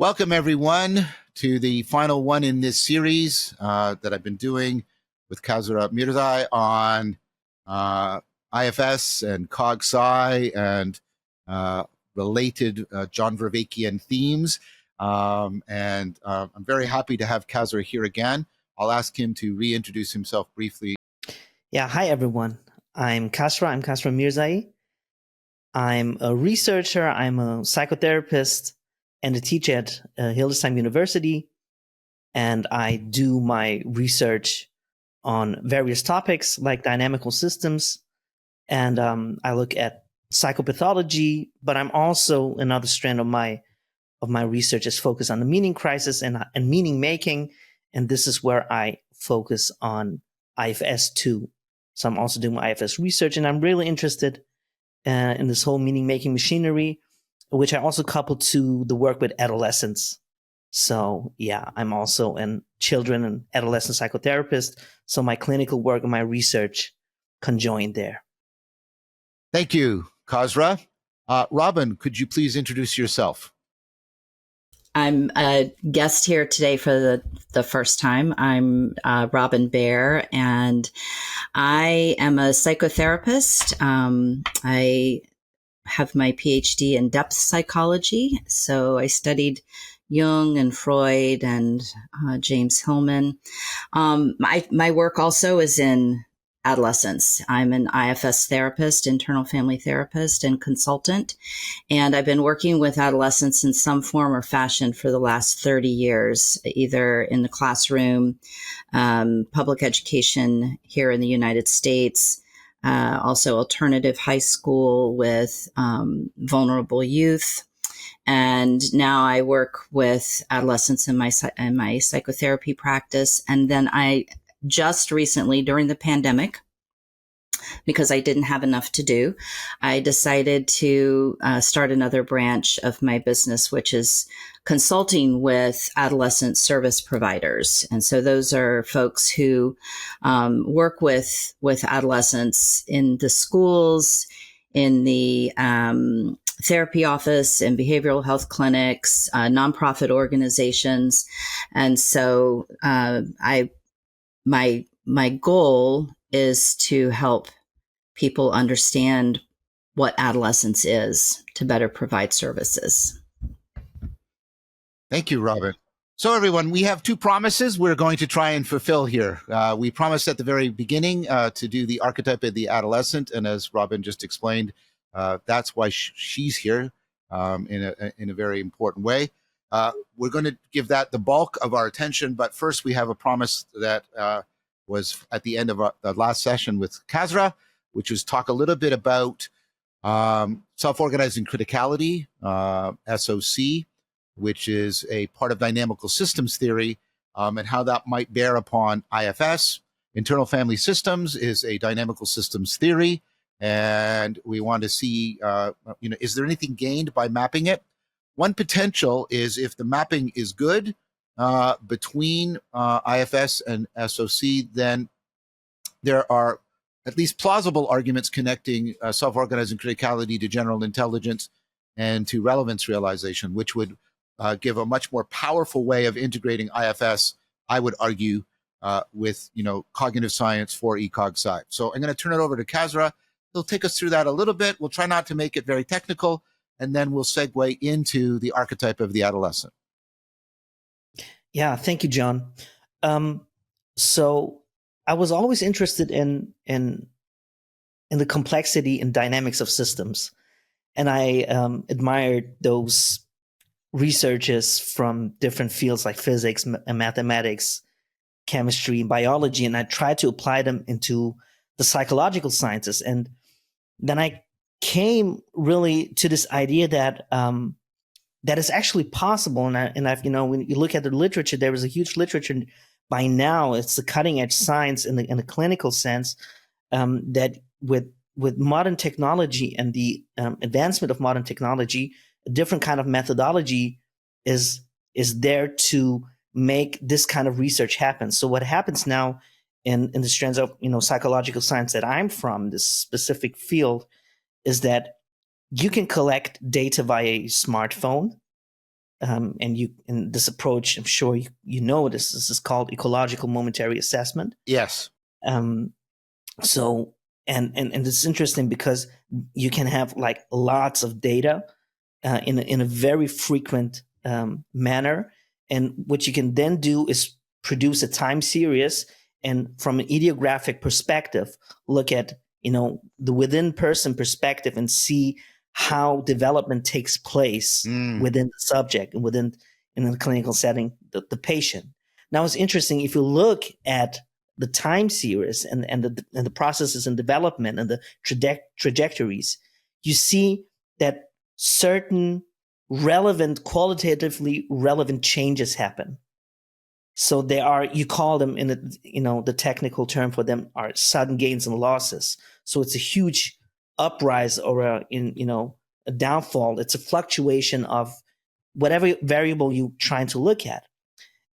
Welcome, everyone, to the final one in this series that I've been doing with Kasra Mirzaie on IFS and Cog-Sci and related John Vervaekean themes. I'm very happy to have Kasra here again. I'll ask him to reintroduce himself briefly. Yeah, hi, everyone. I'm Kasra Mirzaie. I'm a researcher, I'm a psychotherapist, and a teacher at Hildesheim University. And I do my research on various topics like dynamical systems. And I look at psychopathology, but I'm also another strand of my research is focused on the meaning crisis and meaning making. And this is where I focus on IFS too. So I'm also doing my IFS research, and I'm really interested in this whole meaning making machinery, which I also couple to the work with adolescents. So yeah, I'm also a children and adolescent psychotherapist. So my clinical work and my research conjoined there. Thank you, Kasra. Robin, could you please introduce yourself? I'm a guest here today for the first time. I'm Robin Barre, and I am a psychotherapist. I have my PhD in depth psychology. So I studied Jung and Freud and James Hillman. My work also is in adolescence. I'm an IFS therapist, internal family therapist, and consultant. And I've been working with adolescents in some form or fashion for the last 30 years, either in the classroom, public education here in the United States, also alternative high school with vulnerable youth. And now I work with adolescents in my psychotherapy practice. And then I just recently, during the pandemic, because I didn't have enough to do, I decided to start another branch of my business, which is consulting with adolescent service providers. And so those are folks who work with adolescents in the schools, in the therapy office, and behavioral health clinics, nonprofit organizations. And so my goal is to help people understand what adolescence is to better provide services. Thank you, Robin. So everyone, we have two promises we're going to try and fulfill here. We promised at the very beginning to do the archetype of the adolescent. And as Robin just explained, that's why she's here in a very important way. We're going to give that the bulk of our attention. But first, we have a promise that was at the end of the last session with Kasra, which was talk a little bit about self-organizing criticality, SOC, which is a part of dynamical systems theory, and how that might bear upon IFS. Internal family systems is a dynamical systems theory, and we want to see, is there anything gained by mapping it? One potential is if the mapping is good between IFS and SOC, then there are at least plausible arguments connecting self-organizing criticality to general intelligence and to relevance realization, which would give a much more powerful way of integrating IFS, I would argue, with cognitive science for Cog-Sci. So I'm going to turn it over to Kasra. He'll take us through that a little bit. We'll try not to make it very technical, and then we'll segue into the archetype of the adolescent. Yeah, thank you, John. So I was always interested in the complexity and dynamics of systems, and I admired those researchers from different fields like physics and mathematics, chemistry, and biology, and I tried to apply them into the psychological sciences. And then I came really to this idea that that is actually possible. And I've when you look at the literature, there is a huge literature by now. It's the cutting edge science in the clinical sense, that with modern technology and the advancement of modern technology, a different kind of methodology is there to make this kind of research happen. So what happens now in the strands of psychological science that I'm from, this specific field, is that you can collect data via a smartphone, and in this approach, I'm sure you know this. This is called ecological momentary assessment. Yes. So and it's interesting because you can have like lots of data in a very frequent manner, and what you can then do is produce a time series, and from an idiographic perspective, look at the within person perspective and see how development takes place within the subject and in the clinical setting, the patient. Now it's interesting, if you look at the time series and the processes in development and the trajectories, you see that certain qualitatively relevant changes happen. So they are, you call them in the technical term for them are sudden gains and losses. So it's a huge uprise or a downfall. It's a fluctuation of whatever variable you're trying to look at.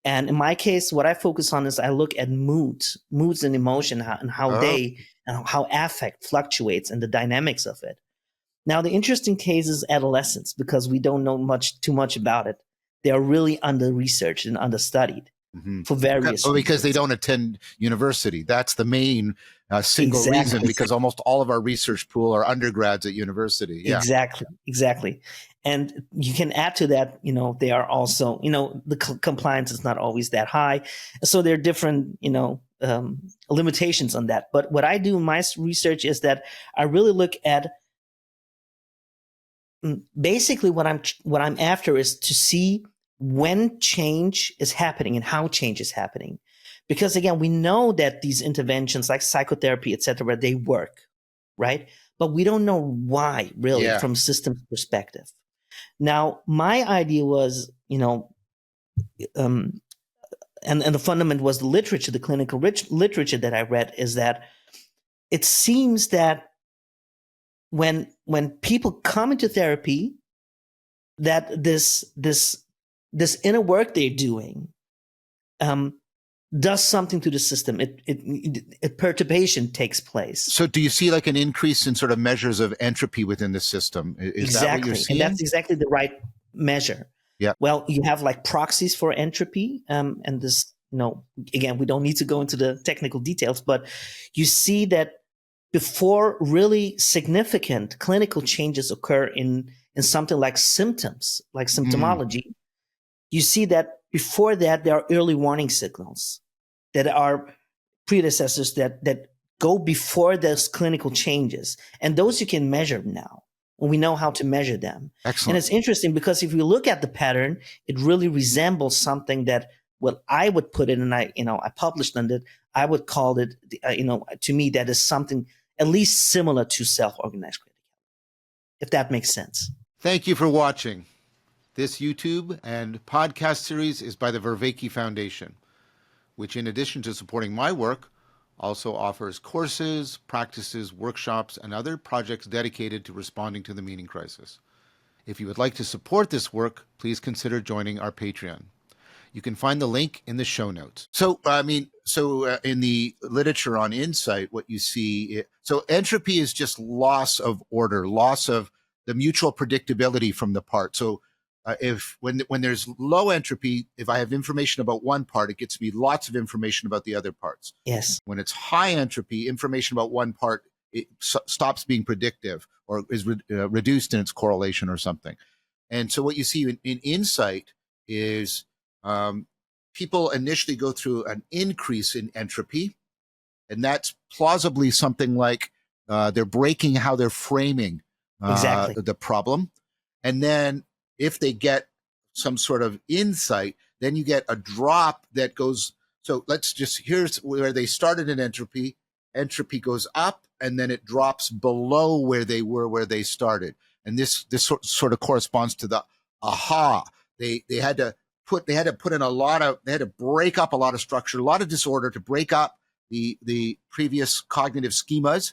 And in my case, what I focus on is I look at moods and emotion, and how affect fluctuates and the dynamics of it. Now, the interesting case is adolescence, because we don't know too much about it. They are really under-researched and under-studied for various reasons. Because they don't attend university. That's the main single reason, because almost all of our research pool are undergrads at university. Yeah. Exactly. And you can add to that, they are also, the compliance is not always that high. So there are different, limitations on that. But what I do in my research is that I really look at basically what I'm after is to see when change is happening and how change is happening. Because again, we know that these interventions like psychotherapy, et cetera, they work, right? But we don't know why, really, from a systems perspective. Now, my idea was, and the fundament was the literature, the clinical literature that I read, is that it seems that when people come into therapy, that this inner work they're doing does something to the system. It perturbation takes place. So do you see like an increase in sort of measures of entropy within the system? Is that what you're seeing? And that's exactly the right measure. Yeah. Well, you have like proxies for entropy, and this, again, we don't need to go into the technical details, but you see that before really significant clinical changes occur in something like symptoms, like symptomology, you see that before that, there are early warning signals that are predecessors that go before those clinical changes. And those you can measure now. And we know how to measure them. Excellent. And it's interesting because if you look at the pattern, it really resembles something that, well, I would put it, and I published on it, I would call it, to me, that is something at least similar to self-organized criticality, if that makes sense. Thank you for watching. This YouTube and podcast series is by the Vervaeke Foundation, which, in addition to supporting my work, also offers courses, practices, workshops, and other projects dedicated to responding to the meaning crisis. If you would like to support this work, please consider joining our Patreon. You can find the link in the show notes. So in the literature on insight, what you see, so entropy is just loss of order, loss of the mutual predictability from the part. So when there's low entropy, if I have information about one part, it gets me lots of information about the other parts. Yes. When it's high entropy, information about one part, it stops being predictive or is reduced in its correlation or something. And so what you see in insight is people initially go through an increase in entropy, and that's plausibly something like they're breaking how they're framing the problem. And then if they get some sort of insight, then you get a drop that goes. So here's where they started in entropy. Entropy goes up, and then it drops below where they were, where they started. And this sort of corresponds to the aha. They had to break up a lot of structure, a lot of disorder to break up the previous cognitive schemas.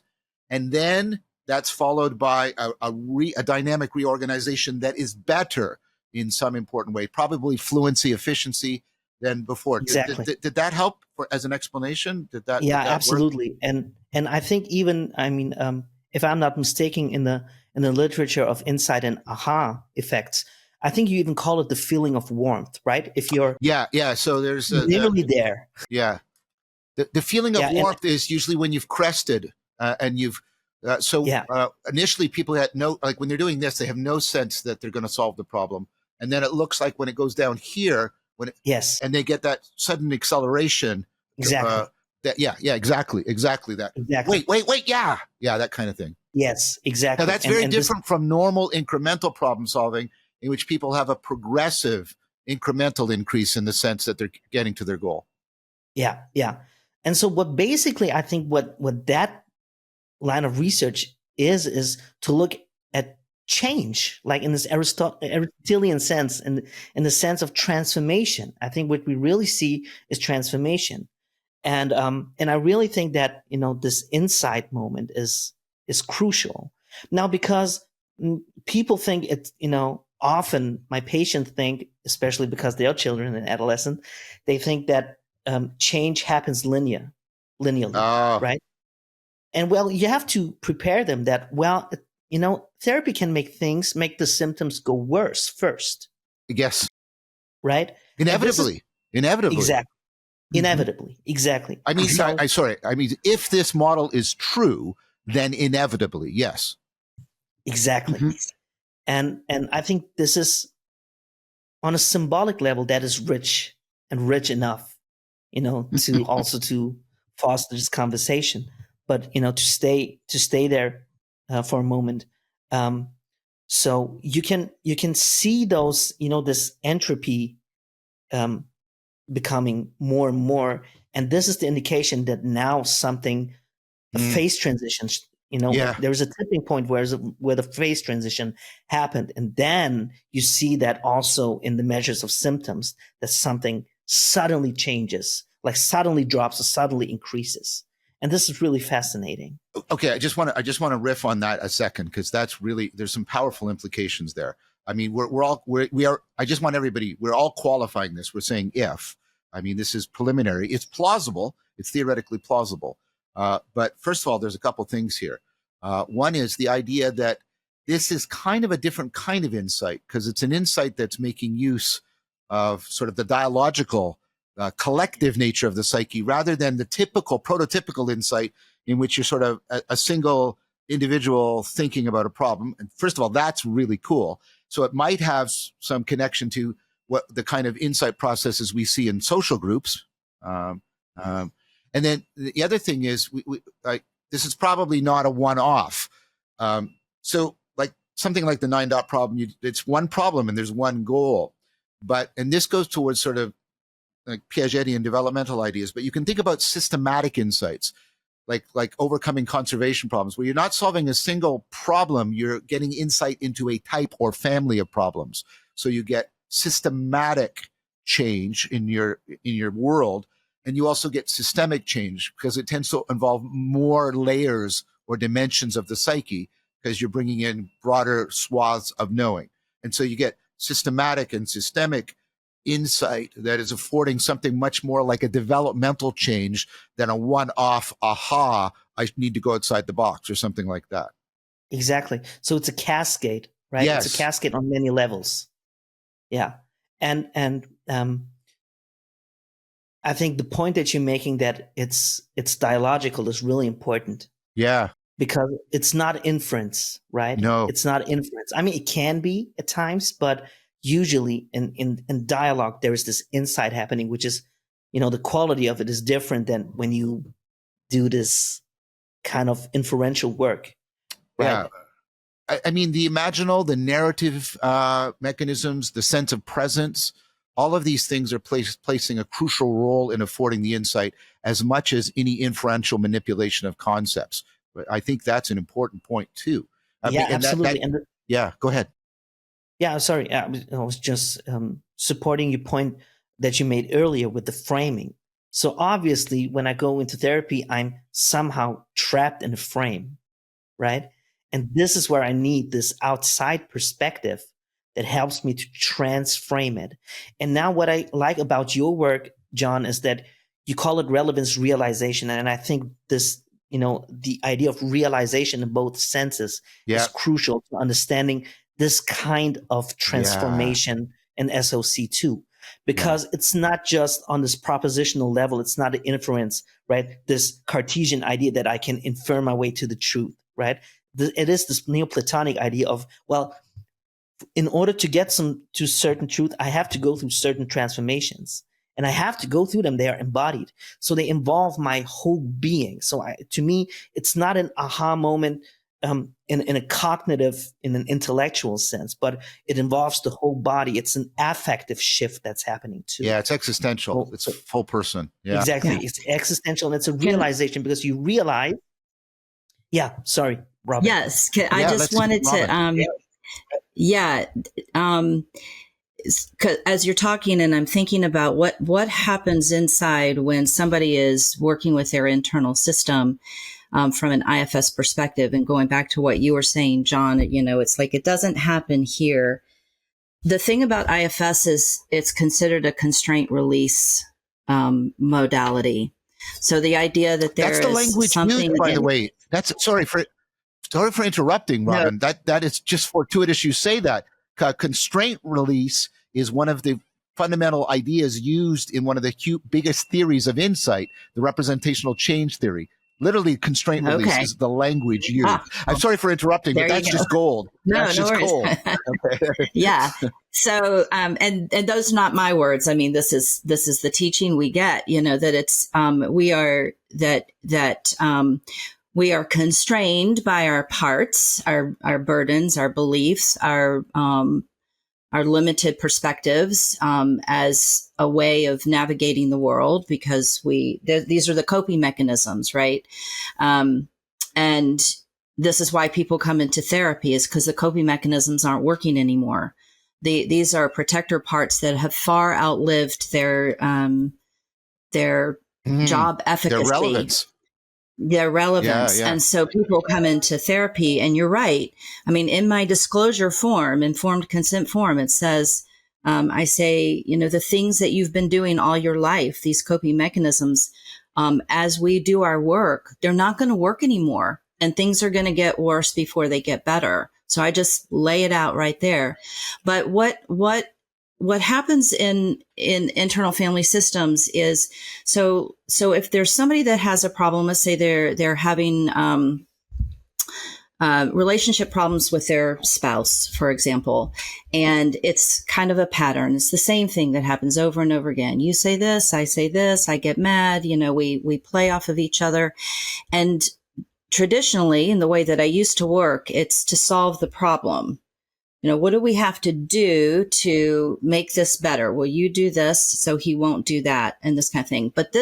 And then that's followed by a dynamic reorganization that is better in some important way, probably fluency, efficiency than before. Exactly. Did that help as an explanation? Did that absolutely. Work? And I think even, if I'm not mistaken, in the literature of insight and aha effects, I think you even call it the feeling of warmth, right? If you're Yeah. So there's nearly there. yeah. The feeling of Yeah, warmth is usually when you've crested and you've initially people had no, like when they're doing this, they have no sense that they're going to solve the problem. And then it looks like when it goes down here, yes, and they get that sudden acceleration. exactly. Exactly that. Exactly. Wait, yeah, that kind of thing. Yes, exactly. Now that's very different from normal incremental problem solving, in which people have a progressive incremental increase in the sense that they're getting to their goal. Yeah. And so what basically I think what that line of research is to look at change, like in this Aristotelian sense, in the sense of transformation. I think what we really see is transformation. And I really think that, this insight moment is crucial now, because people think it's, often my patients think, especially because they are children and adolescent, they think that change happens linearly, right? And well, you have to prepare them that, well, therapy can make the symptoms go worse first. Yes. Right? Inevitably. Exactly. Mm-hmm. Inevitably. Exactly. I mean, I mean, if this model is true, then inevitably, yes. Exactly. Mm-hmm. And I think this is on a symbolic level that is rich enough, to also to foster this conversation, but to stay there for a moment. So you can see those, this entropy becoming more and more, and this is the indication that now a phase transition. There was a tipping point where the phase transition happened, and then you see that also in the measures of symptoms, that something suddenly changes, like suddenly drops or suddenly increases. And this is really fascinating. Okay, I just want to riff on that a second, because that's really, there's some powerful implications there. I mean, we're all qualifying this. We're saying if. I mean, this is preliminary. It's plausible. It's theoretically plausible. But first of all, there's a couple things here. One is the idea that this is kind of a different kind of insight, because it's an insight that's making use of sort of the dialogical, collective nature of the psyche, rather than the typical, prototypical insight in which you're sort of a single individual thinking about a problem. And first of all, that's really cool. So it might have some connection to what the kind of insight processes we see in social groups. And then the other thing is, this is probably not a one-off. So like something like the 9-dot problem, it's one problem and there's one goal. And this goes towards sort of like Piagetian developmental ideas, but you can think about systematic insights, like overcoming conservation problems, where you're not solving a single problem, you're getting insight into a type or family of problems. So you get systematic change in your world, and you also get systemic change, because it tends to involve more layers or dimensions of the psyche, because you're bringing in broader swaths of knowing. And so you get systematic and systemic insight that is affording something much more like a developmental change than a one-off, aha, I need to go outside the box or something like that. Exactly. So it's a cascade, right? Yes. It's a cascade on many levels. Yeah. And I think the point that you're making, that it's dialogical, is really important. Yeah. Because it's not inference, right? No. It's not inference. I mean, it can be at times, but usually in dialogue, there is this insight happening, which is, the quality of it is different than when you do this kind of inferential work. Right? Yeah. I mean, the imaginal, the narrative mechanisms, the sense of presence, all of these things are placing a crucial role in affording the insight, as much as any inferential manipulation of concepts. I think that's an important point too. Absolutely. Yeah, go ahead. Yeah, sorry. I was just supporting your point that you made earlier with the framing. So obviously, when I go into therapy, I'm somehow trapped in a frame, right? And this is where I need this outside perspective that helps me to transframe it. And now what I like about your work, John, is that you call it relevance realization. And I think this, the idea of realization in both senses is crucial to understanding this kind of transformation in SOC2, because it's not just on this propositional level. It's not an inference, right? This Cartesian idea that I can infer my way to the truth, right? It is this Neoplatonic idea of, well, in order to get to certain truth, I have to go through certain transformations, and I have to go through them. They are embodied. So they involve my whole being. So to me, it's not an aha moment in a cognitive, in an intellectual sense, but it involves the whole body. It's an affective shift that's happening too. Yeah, it's existential. It's a full person. Yeah. Exactly. Yeah. It's existential, and it's a realization, because you realize. Yeah. Sorry, Robin. Yes. I just wanted to. As you're talking, and I'm thinking about what happens inside when somebody is working with their internal system. From an IFS perspective, and going back to what you were saying, John, it's like it doesn't happen here. The thing about IFS is it's considered a constraint release modality. So the idea that there is that's the language something used, by the way. That's sorry for interrupting, Robin. No. That is just fortuitous. You say that constraint release is one of the fundamental ideas used in one of the biggest theories of insight, the representational change theory. Literally, constraint release is the language used. I'm sorry for interrupting, but that's just gold. That's just gold. Okay. Yeah. So, and those are not my words. I mean, this is the teaching we get. That it's we are constrained by our parts, our burdens, our beliefs, our limited perspectives as a way of navigating the world, because these are the coping mechanisms, right? And this is why people come into therapy, is because the coping mechanisms aren't working anymore. These are protector parts that have far outlived their job efficacy. Their relevance. Their relevance. Yeah. And so people come into therapy, and you're right. I mean, in my disclosure form, informed consent form, it says, I say, the things that you've been doing all your life, these coping mechanisms, as we do our work, they're not going to work anymore, and things are going to get worse before they get better. So I just lay it out right there. But what happens in internal family systems is, so if there's somebody that has a problem, let's say they're having relationship problems with their spouse, for example, and it's kind of a pattern. It's the same thing that happens over and over again. You say this, I say this, I get mad, we play off of each other. And traditionally, in the way that I used to work, it's to solve the problem. What do we have to do to make this better? Well, you do this, so he won't do that, and this kind of thing. But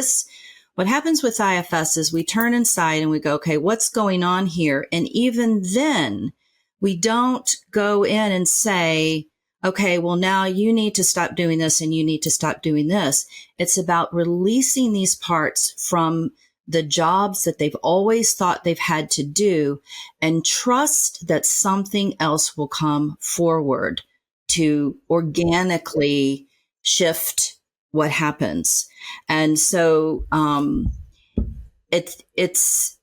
what happens with IFS is we turn inside and we go, okay, what's going on here? And even then, we don't go in and say, okay, well, now you need to stop doing this and you need to stop doing this. It's about releasing these parts from the jobs that they've always thought they've had to do, and trust that something else will come forward to organically shift what happens. And so it's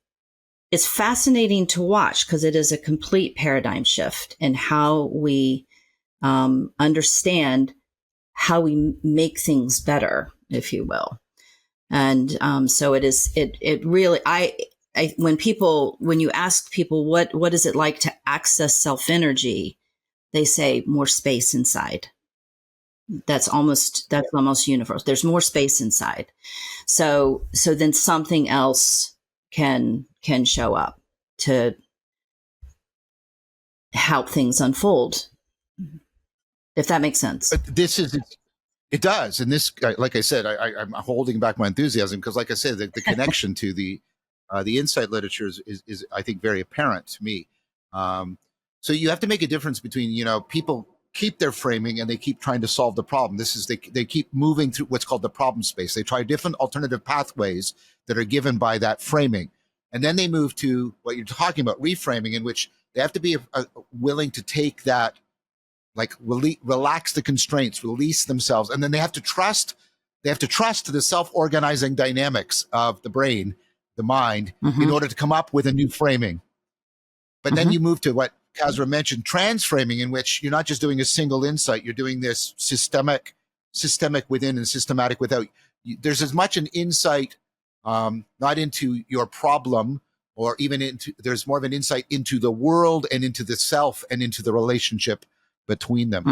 fascinating to watch, because it is a complete paradigm shift in how we understand how we make things better, if you will. And so it really, when you ask people what is it like to access self-energy, they say more space inside. That's almost universal. There's more space inside. So then something else can show up to help things unfold, if that makes sense. It does. And this, like I said, I'm holding back my enthusiasm, because, like I said, the connection to the insight literature is I think very apparent to me. So you have to make a difference between, people keep their framing and they keep trying to solve the problem. They keep moving through what's called the problem space. They try different alternative pathways that are given by that framing. And then they move to what you're talking about, reframing, in which they have to be willing to take that, like relax the constraints, release themselves. And then they have to trust the self-organizing dynamics of the brain, the mind, in order to come up with a new framing. But then you move to what Kasra mentioned transframing, in which you're not just doing a single insight, you're doing this systemic within and systematic without. There's as much an insight, not into your problem, or even there's more of an insight into the world and into the self and into the relationship between them.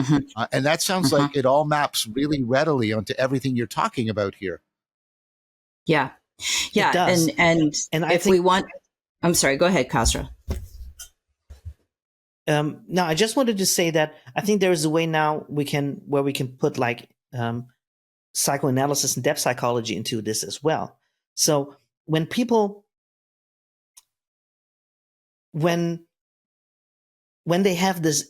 And that sounds like it all maps really readily onto everything you're talking about here. Yeah. Yeah. And if we want, I'm sorry, go ahead, Kasra. No, I just wanted to say that I think there is a way now where we can put like psychoanalysis and depth psychology into this as well. So when they have this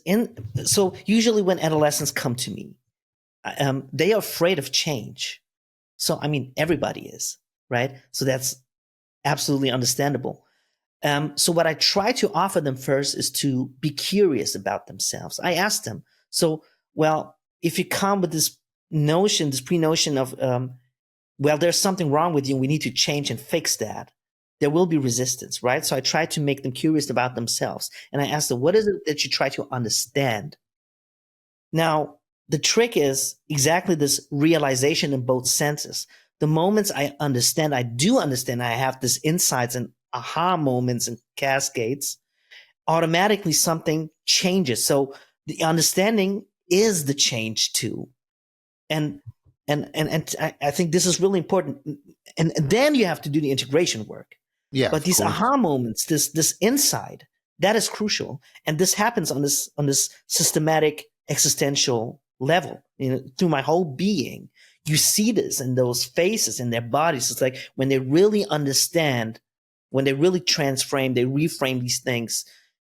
so usually when adolescents come to me, they are afraid of change. So, I mean, everybody is, right? So that's absolutely understandable. So what I try to offer them first is to be curious about themselves. I ask them, so, well, if you come with this pre-notion of, well, there's something wrong with you and we need to change and fix that, there will be resistance, right? So I try to make them curious about themselves. And I ask them, what is it that you try to understand? Now, the trick is exactly this realization in both senses. The moments I do understand, I have this insights and aha moments and cascades, automatically something changes. So the understanding is the change too. And I think this is really important. And then you have to do the integration work. Yeah. But these aha moments, this insight, that is crucial. And this happens on this systematic existential level, through my whole being. You see this in those faces, in their bodies. It's like when they really understand, when they really transframe, they reframe these things.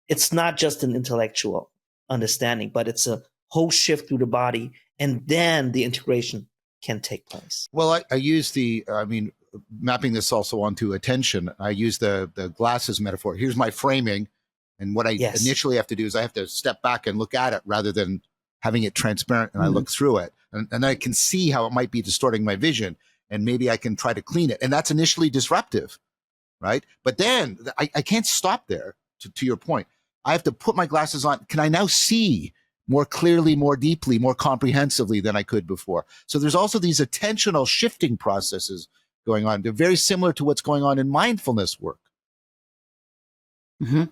It's not just an intellectual understanding, but it's a whole shift through the body. And then the integration can take place. Well, I use mapping this also onto attention. I use the glasses metaphor. Here's my framing. And what I initially have to do is I have to step back and look at it rather than having it transparent, and I look through it. And I can see how it might be distorting my vision, and maybe I can try to clean it. And that's initially disruptive, right? But then I can't stop there, to your point. I have to put my glasses on. Can I now see more clearly, more deeply, more comprehensively than I could before? So there's also these attentional shifting processes going on. They're very similar to what's going on in mindfulness work. Mm-hmm.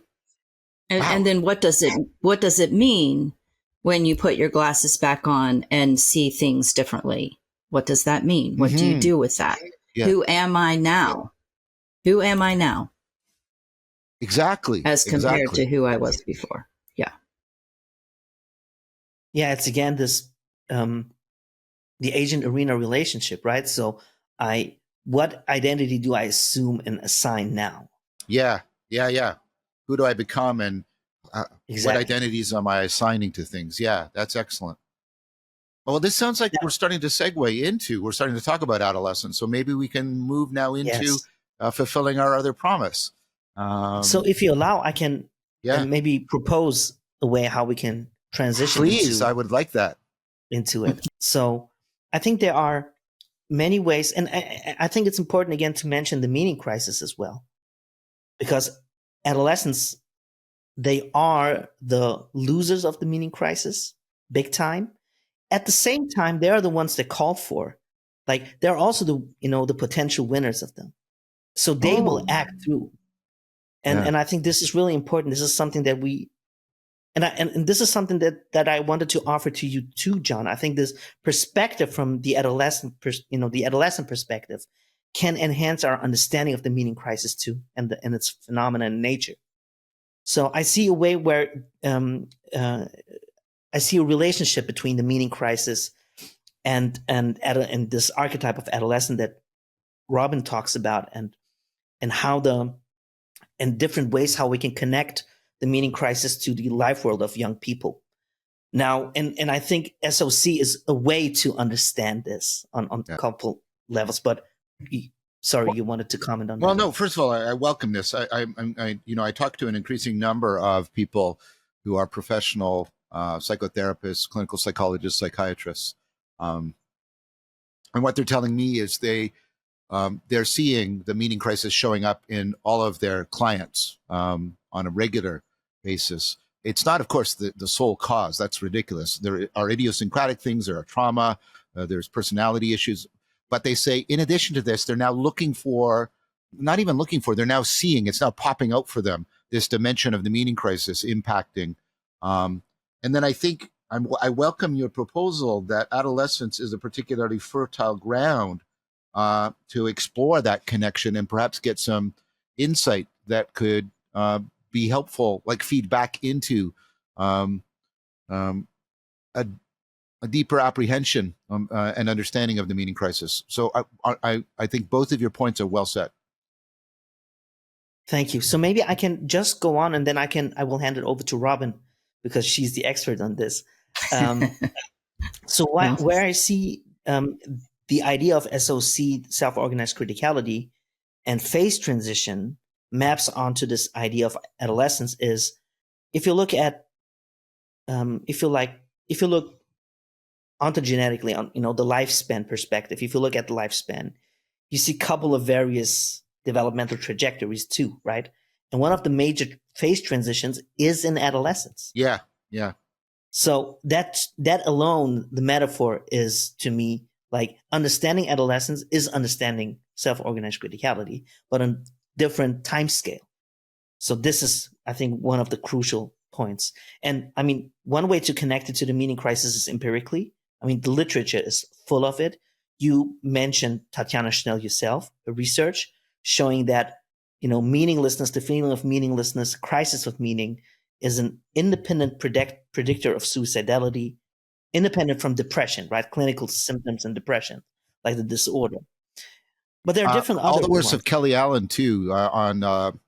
And then what does it mean when you put your glasses back on and see things differently? What does that mean? What do you do with that? Yeah. Who am I now? Who am I now? Exactly. As compared to who I was before. Yeah. Yeah, it's again this the agent arena relationship, right? So what identity do I assume and assign now? Yeah. Who do I become, and what identities am I assigning to things? Yeah, that's excellent. Well, this sounds like we're starting to we're starting to talk about adolescence. So maybe we can move now into fulfilling our other promise. So if you allow, I can maybe propose a way how we can transition. Please, I would like that. Into it. So I think there are many ways, and I think it's important again to mention the meaning crisis as well, because adolescents, they are the losers of the meaning crisis, big time. At the same time, they are the ones that call for, like they're also the potential winners of them. So they will act through. And I think this is really important. This is something that and this is something that I wanted to offer to you too, John. I think this perspective from the adolescent perspective can enhance our understanding of the meaning crisis too, and its phenomena in nature. So I see a way where I see a relationship between the meaning crisis and this archetype of adolescent that Robin talks about, and how in different ways how we can connect the meaning crisis to the life world of young people. Now, and I think SOC is a way to understand this on a couple levels. But sorry, you wanted to comment on that. Well, no. First of all, I welcome this. I talk to an increasing number of people who are professional psychotherapists, clinical psychologists, psychiatrists, and what they're telling me is they're seeing the meaning crisis showing up in all of their clients on a regular basis. it's not, of course, the sole cause. That's ridiculous. There are idiosyncratic things. There are trauma. There's personality issues. But they say, in addition to this, they're now looking for, not even looking for, they're now seeing, it's now popping out for them, this dimension of the meaning crisis impacting. And then I think I welcome your proposal that adolescence is a particularly fertile ground to explore that connection and perhaps get some insight that could be helpful, like feedback into a deeper apprehension and understanding of the meaning crisis. So I think both of your points are well set. Thank you. So maybe I can just go on, and then I will hand it over to Robin, because she's the expert on this. So where I see the idea of SOC, self-organized criticality, and phase transition maps onto this idea of adolescence is, if you look at, if you look ontogenetically on, the lifespan perspective, if you look at the lifespan, you see a couple of various developmental trajectories too, right? And one of the major phase transitions is in adolescence. Yeah. So that alone, the metaphor is, to me, like, understanding adolescence is understanding self-organized criticality, but on different time scale. So this is, I think, one of the crucial points. And I mean, one way to connect it to the meaning crisis is empirically. I mean, the literature is full of it. You mentioned Tatjana Schnell yourself, the research showing that, meaninglessness, the feeling of meaninglessness, crisis of meaning, is an independent predictor of suicidality, independent from depression, right? Clinical symptoms and depression, like the disorder. But there are different all other the works ones. of Kelly Allen too on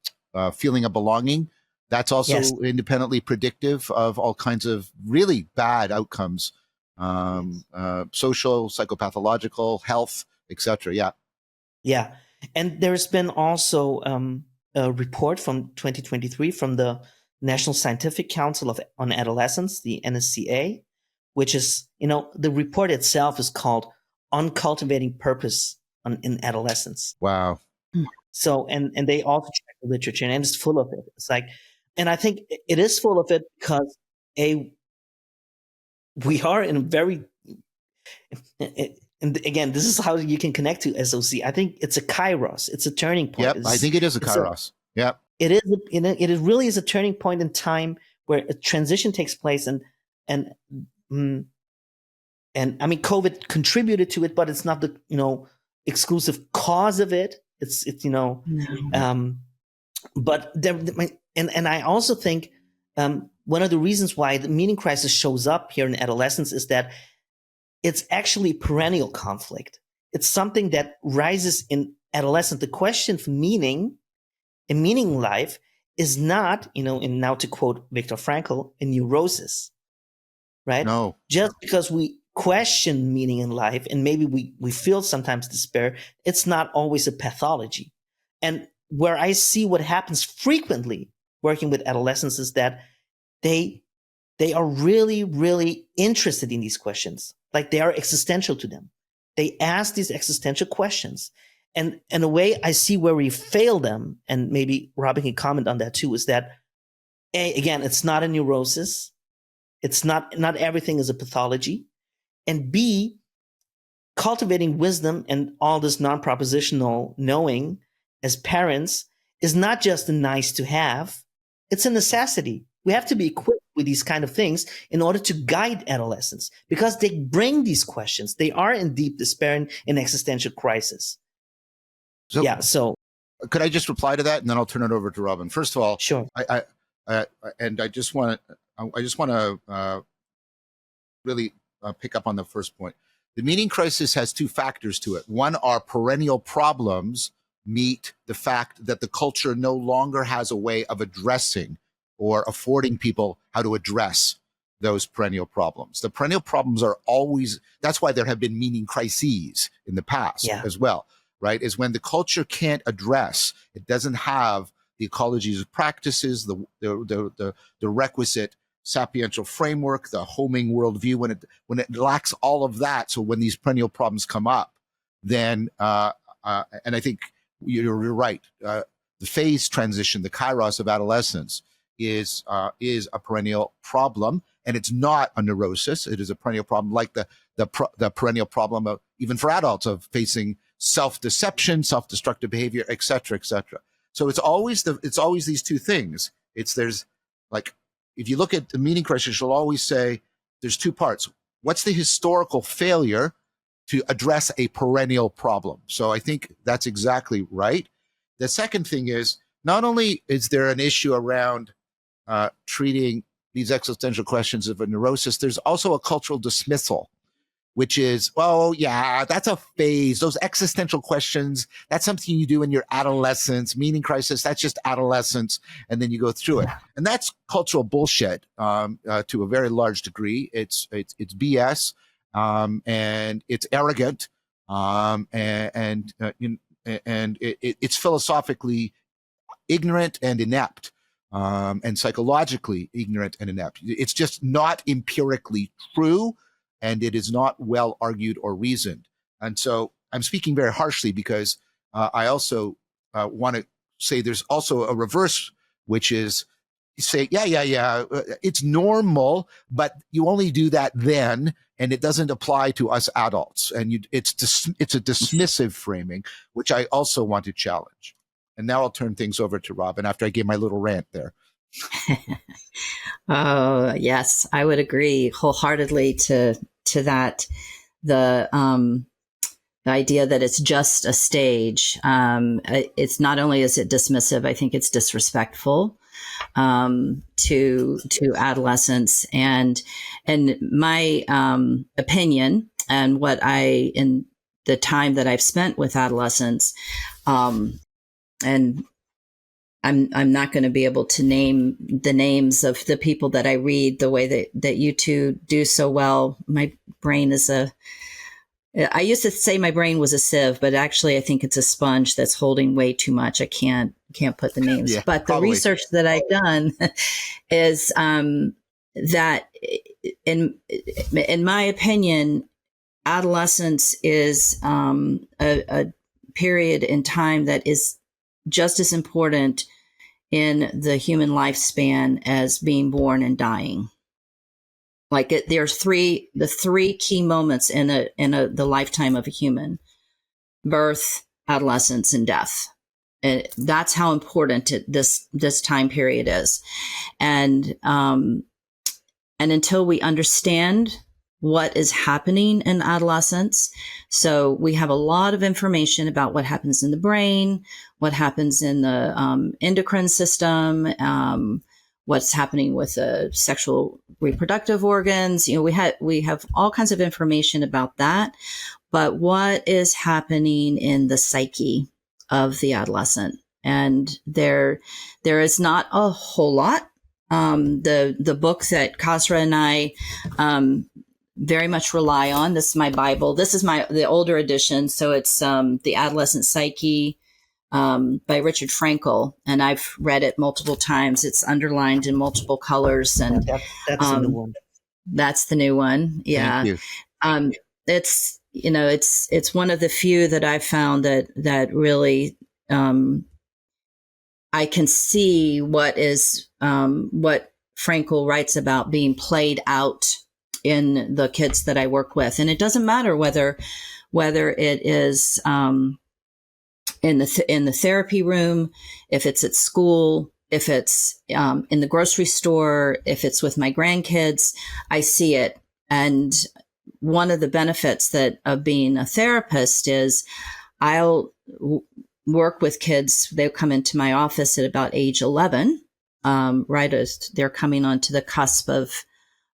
feeling of belonging. That's also independently predictive of all kinds of really bad outcomes, social, psychopathological, health, etc. Yeah, and there's been also a report from 2023 from the National Scientific Council on Adolescence, the NSCA, which is, the report itself is called "On Cultivating Purpose in Adolescence." Wow. So, and they also check the literature, and it's full of it. It's like, and I think it is full of it because we are in a very, and again, this is how you can connect to SOC. I think it's a kairos. It's a turning point. Yep, I think it is a kairos. Yep. It is really is a turning point in time where a transition takes place, and I mean, COVID contributed to it, but it's not the exclusive cause of it. It's but there, and I also think one of the reasons why the meaning crisis shows up here in adolescence is that it's actually perennial conflict. It's something that rises in adolescence. The question for meaning in meaning life is not, and now to quote Viktor Frankl, a neurosis, right? No. Just because we question meaning in life and maybe we feel sometimes despair, it's not always a pathology. And where I see what happens frequently working with adolescents is that they are really, really interested in these questions. Like, they are existential to them. They ask these existential questions. And in a way, I see where we fail them, and maybe Robin can comment on that too, is that, again, it's not a neurosis. It's not everything is a pathology. And B, cultivating wisdom and all this non-propositional knowing as parents is not just a nice to have, it's a necessity. We have to be equipped with these kind of things in order to guide adolescents, because they bring these questions. They are in deep despair and in existential crisis. So could I just reply to that, and then I'll turn it over to Robin? First of all, sure. I just want to really pick up on the first point. The meaning crisis has two factors to it. One are perennial problems meet the fact that the culture no longer has a way of addressing or affording people how to address those perennial problems. The perennial problems are always, that's why there have been meaning crises in the past as well, right? Is when the culture can't address, it doesn't have the ecologies of practices, the requisite sapiential framework, the homing worldview, when it lacks all of that. So when these perennial problems come up, then, and I think you're right, the phase transition, the kairos of adolescence is a perennial problem, and it's not a neurosis. It is a perennial problem, like the perennial problem of, even for adults, of facing self-deception, self-destructive behavior, et cetera, et cetera. So it's always these two things. There's like, if you look at the meaning crisis, you'll always say there's two parts. What's the historical failure to address a perennial problem? So I think that's exactly right. The second thing is, not only is there an issue around treating these existential questions of a neurosis, there's also a cultural dismissal, which is, well, yeah, that's a phase. Those existential questions, that's something you do in your adolescence. Meaning crisis, that's just adolescence, and then you go through it. And that's cultural bullshit to a very large degree. It's BS, and it's arrogant, and it's philosophically ignorant and inept, and psychologically ignorant and inept. It's just not empirically true, and it is not well argued or reasoned. And so I'm speaking very harshly because I also want to say there's also a reverse, which is say, yeah, it's normal, but you only do that then, and it doesn't apply to us adults. And it's a dismissive framing, which I also want to challenge. And now I'll turn things over to Robin after I gave my little rant there. Oh, yes, I would agree wholeheartedly to that. The idea that it's just a stage. It's not only is it dismissive, I think it's disrespectful to adolescents. And my opinion, and what in the time that I've spent with adolescents, and I'm not going to be able to name the names of the people that I read the way that you two do so well. My brain is I used to say my brain was a sieve, but actually I think it's a sponge that's holding way too much. I can't put the names. Yeah, but probably. The research that I've done is that in my opinion, adolescence is a period in time that is just as important in the human lifespan as being born and dying. Like there's the three key moments in the lifetime of a human: birth, adolescence, and death. And that's how important this time period is. And until we understand what is happening in adolescence, so we have a lot of information about what happens in the brain, what happens in the endocrine system, what's happening with the sexual reproductive organs. We have all kinds of information about that, but what is happening in the psyche of the adolescent? And there is not a whole lot. The book that Kasra and I very much rely on, this is my Bible. This is the older edition, so it's The Adolescent Psyche by Richard Frankel, and I've read it multiple times. It's underlined in multiple colors, and that's the new one. That's the new one. Yeah. Thank you. It's one of the few that I've found that really I can see what Frankel writes about being played out in the kids that I work with. And it doesn't matter whether it is in the therapy room, if it's at school, if it's in the grocery store, if it's with my grandkids, I see it. And one of the benefits of being a therapist is I'll work with kids. They'll come into my office at about age 11, right as they're coming onto the cusp of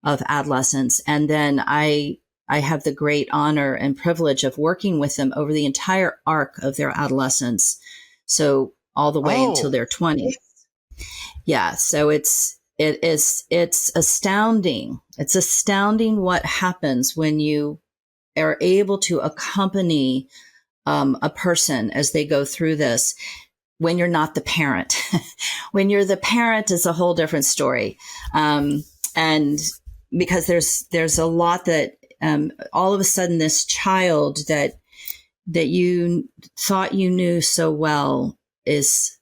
adolescence. And then I have the great honor and privilege of working with them over the entire arc of their adolescence. So all the way until their 20s. Yeah. So it's astounding. It's astounding what happens when you are able to accompany a person as they go through this. When you're not the parent, when you're the parent, is a whole different story. And because there's a lot that all of a sudden this child that you thought you knew so well is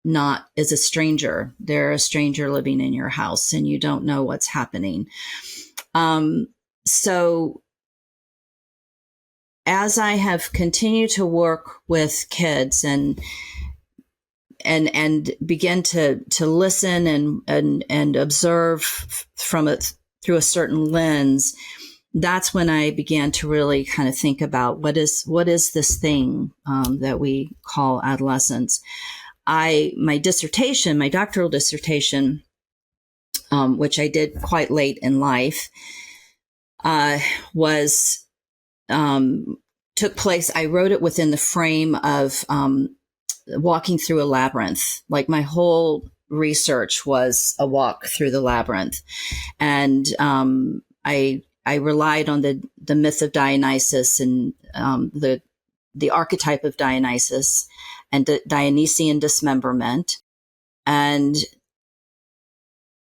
is a stranger. They're a stranger living in your house and you don't know what's happening. So as I have continued to work with kids and begin to listen and observe through a certain lens, that's when I began to really kind of think about what is this thing that we call adolescence. My doctoral dissertation, which I did quite late in life, took place. I wrote it within the frame of walking through a labyrinth. Like my whole research was a walk through the labyrinth, and I relied on the myth of Dionysus and the archetype of Dionysus and Dionysian dismemberment. And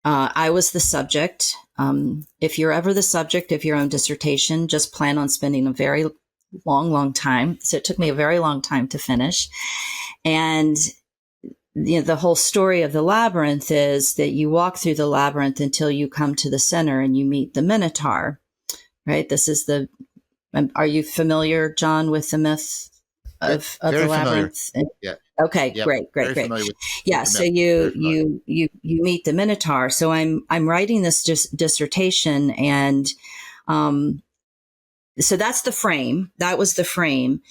I was the subject. If you're ever the subject of your own dissertation, just plan on spending a very long time. So it took me a very long time to finish. And the whole story of the labyrinth is that you walk through the labyrinth until you come to the center and you meet the Minotaur, right? This is are you familiar, John, with the myth of the labyrinth? Yeah. Okay, yep. Great. Yeah. So you meet the Minotaur. So I'm writing this dissertation, and so that's the frame. That was the frame.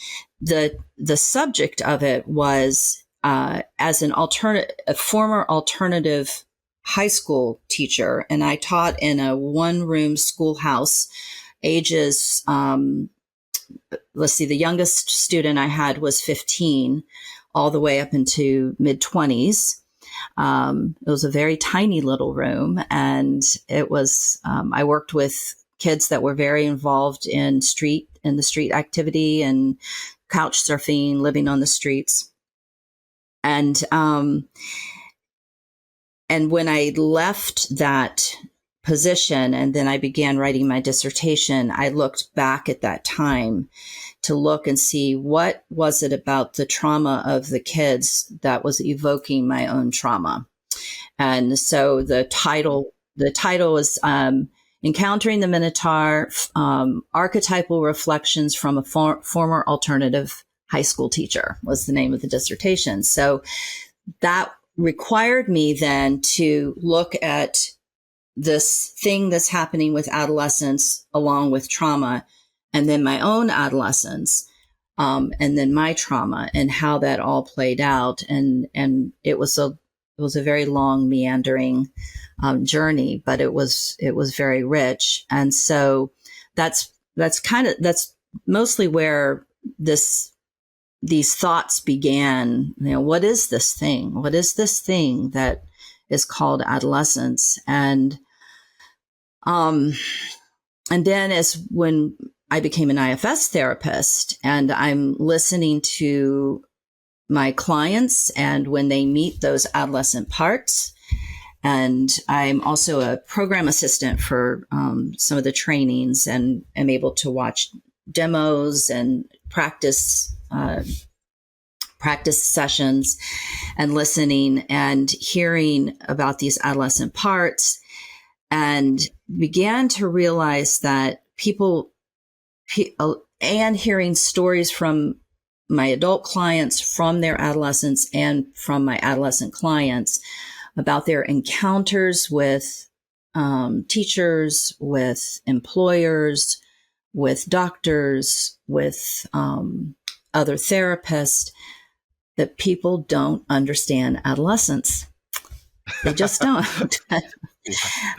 The subject of it was as a former alternative high school teacher, and I taught in a one-room schoolhouse, ages. Let's see, the youngest student I had was 15. All the way up into mid-20s. It was a very tiny little room, and it was. I worked with kids that were very involved in the street activity and couch surfing, living on the streets, and when I left that position and then I began writing my dissertation, I looked back at that time to look and see what was it about the trauma of the kids that was evoking my own trauma. And so the title is Encountering the Minotaur, Archetypal Reflections from a Former Alternative High School Teacher was the name of the dissertation. So that required me then to look at this thing that's happening with adolescents along with trauma, and then my own adolescence, and then my trauma and how that all played out. And it was a very long, meandering journey, but it was very rich. And so that's mostly where these thoughts began. What is this thing? What is this thing that is called adolescence? And then when I became an IFS therapist, and I'm listening to my clients and when they meet those adolescent parts. And I'm also a program assistant for some of the trainings, and am able to watch demos and practice sessions and listening and hearing about these adolescent parts, and began to realize that people and hearing stories from my adult clients, from their adolescents, and from my adolescent clients about their encounters with teachers, with employers, with doctors, with other therapists, that people don't understand adolescence. They just don't.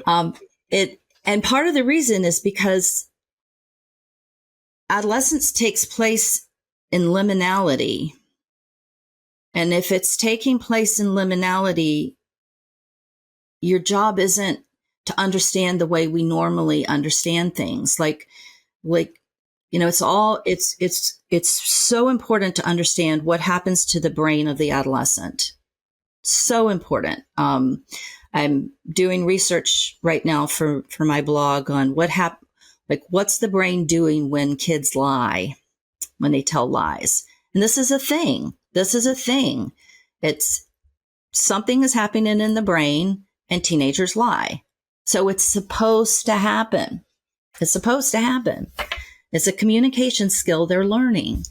And part of the reason is because adolescence takes place in liminality. And if it's taking place in liminality, your job isn't to understand the way we normally understand things. It's so important to understand what happens to the brain of the adolescent. So important. I'm doing research right now for my blog on what's the brain doing when kids lie, when they tell lies. And this is a thing. It's something is happening in the brain and teenagers lie. So it's supposed to happen. It's supposed to happen. It's a communication skill they're learning.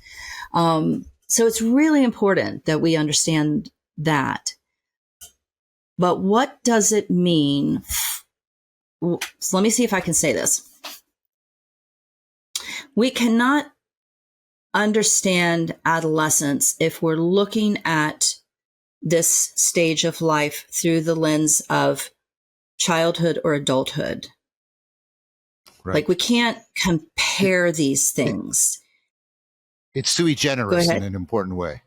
So it's really important that we understand that. But what does it mean? So let me see if I can say this. We cannot understand adolescence if we're looking at this stage of life through the lens of childhood or adulthood. Right. Like, we can't compare these things. It's sui generis in an important way.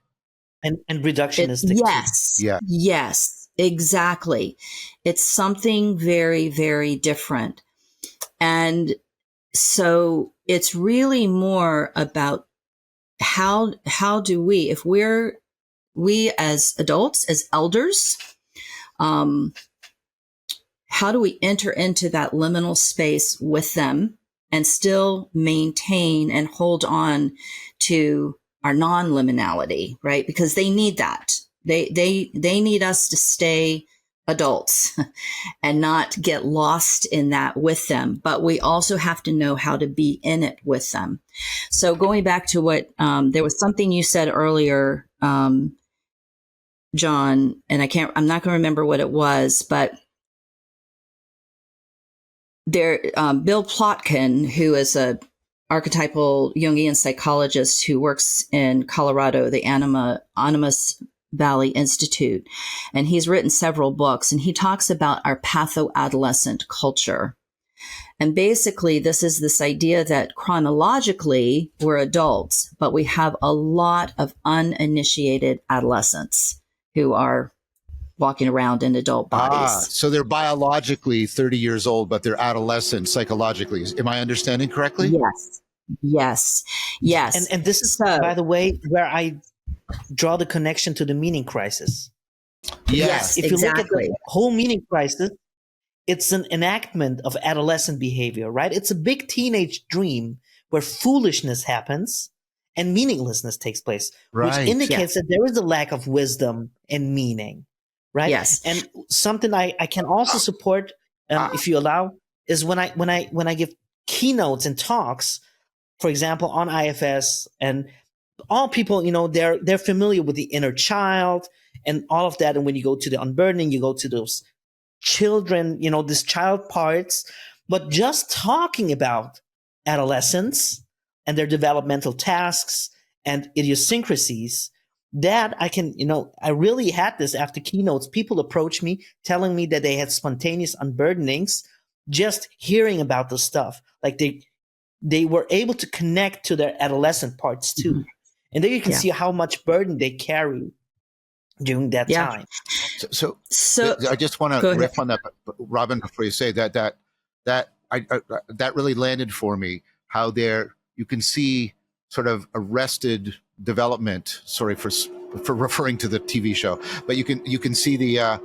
And reductionistic. Yes. Yeah. Yes, exactly. It's something very, very different. And so it's really more about how do we, if we as adults, as elders, how do we enter into that liminal space with them and still maintain and hold on to our non-liminality, right? Because they need that. They need us to stay adults and not get lost in that with them. But we also have to know how to be in it with them. So going back to what, there was something you said earlier, John, and I'm not going to remember what it was, but there, Bill Plotkin, who is a archetypal Jungian psychologist who works in Colorado, the Animas Valley Institute, and he's written several books, and he talks about our patho-adolescent culture. And basically, this is this idea that chronologically we're adults, but we have a lot of uninitiated adolescents who are walking around in adult bodies. So they're biologically 30 years old, but they're adolescent psychologically. Am I understanding correctly? Yes. And this is, by the way, where I draw the connection to the meaning crisis. Yes, if you look at the whole meaning crisis, it's an enactment of adolescent behavior, right? It's a big teenage dream where foolishness happens and meaninglessness takes place, which indicates that there is a lack of wisdom and meaning, right? Yes. And something I can also support, if you allow, is when I give keynotes and talks, for example, on IFS, and all people, they're familiar with the inner child and all of that. And when you go to the unburdening, you go to those children, these child parts. But just talking about adolescents and their developmental tasks and idiosyncrasies, that I can, I really had this after keynotes. People approach me telling me that they had spontaneous unburdenings just hearing about the stuff. Like they were able to connect to their adolescent parts too. Mm-hmm. And there you can see how much burden they carry during that time. So I just want to riff on that, Robin, before you say that really landed for me, how there you can see sort of arrested development. Sorry for referring to the TV show, but you can see the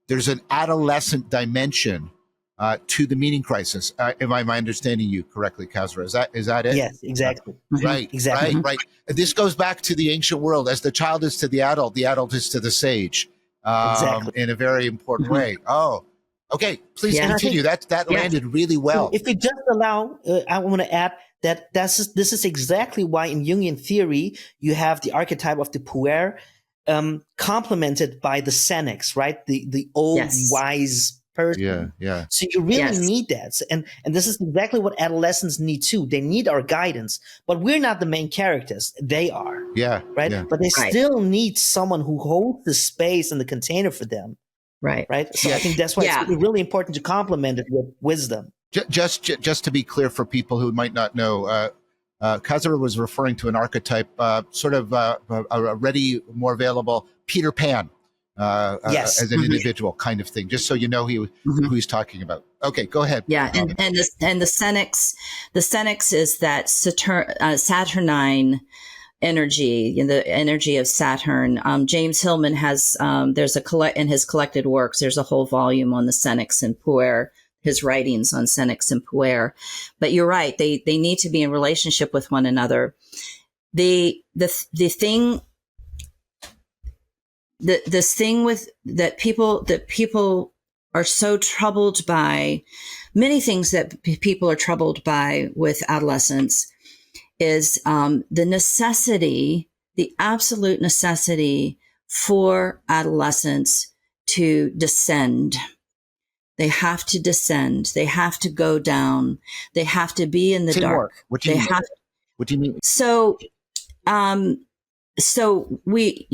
there's an adolescent dimension to the meaning crisis. Am I understanding you correctly, Kasra? Is that it? Yes, exactly. Right, exactly. Right. This goes back to the ancient world. As the child is to the adult is to the sage, in a very important way. Oh, okay. Please continue. That landed really well. So if you just allow, I want to add that this is exactly why in Jungian theory you have the archetype of the puer, complemented by the senex, right? The old wise person. Yeah. So you really need that. And this is exactly what adolescents need too. They need our guidance, but we're not the main characters. They are. Yeah. Right. Yeah. But they still need someone who holds the space and the container for them. Right. Right. So I think that's why it's really important to complement it with wisdom. Just to be clear for people who might not know, Kasra was referring to an archetype, sort of a ready, more available Peter Pan. As an individual kind of thing, just so you know who he's talking about. Okay, go ahead. Yeah, and the senex is that Saturnine energy, the energy of Saturn. James Hillman has there's in his collected works. There's a whole volume on the senex and puer, his writings on senex and puer. But you're right; they need to be in relationship with one another. The thing. this thing with that people are so troubled by, many things that people are troubled by with adolescence is the necessity, the absolute necessity for adolescents to descend. They have to descend. They have to go down. They have to be in the Say dark. more. What do you mean? What do you mean? So we,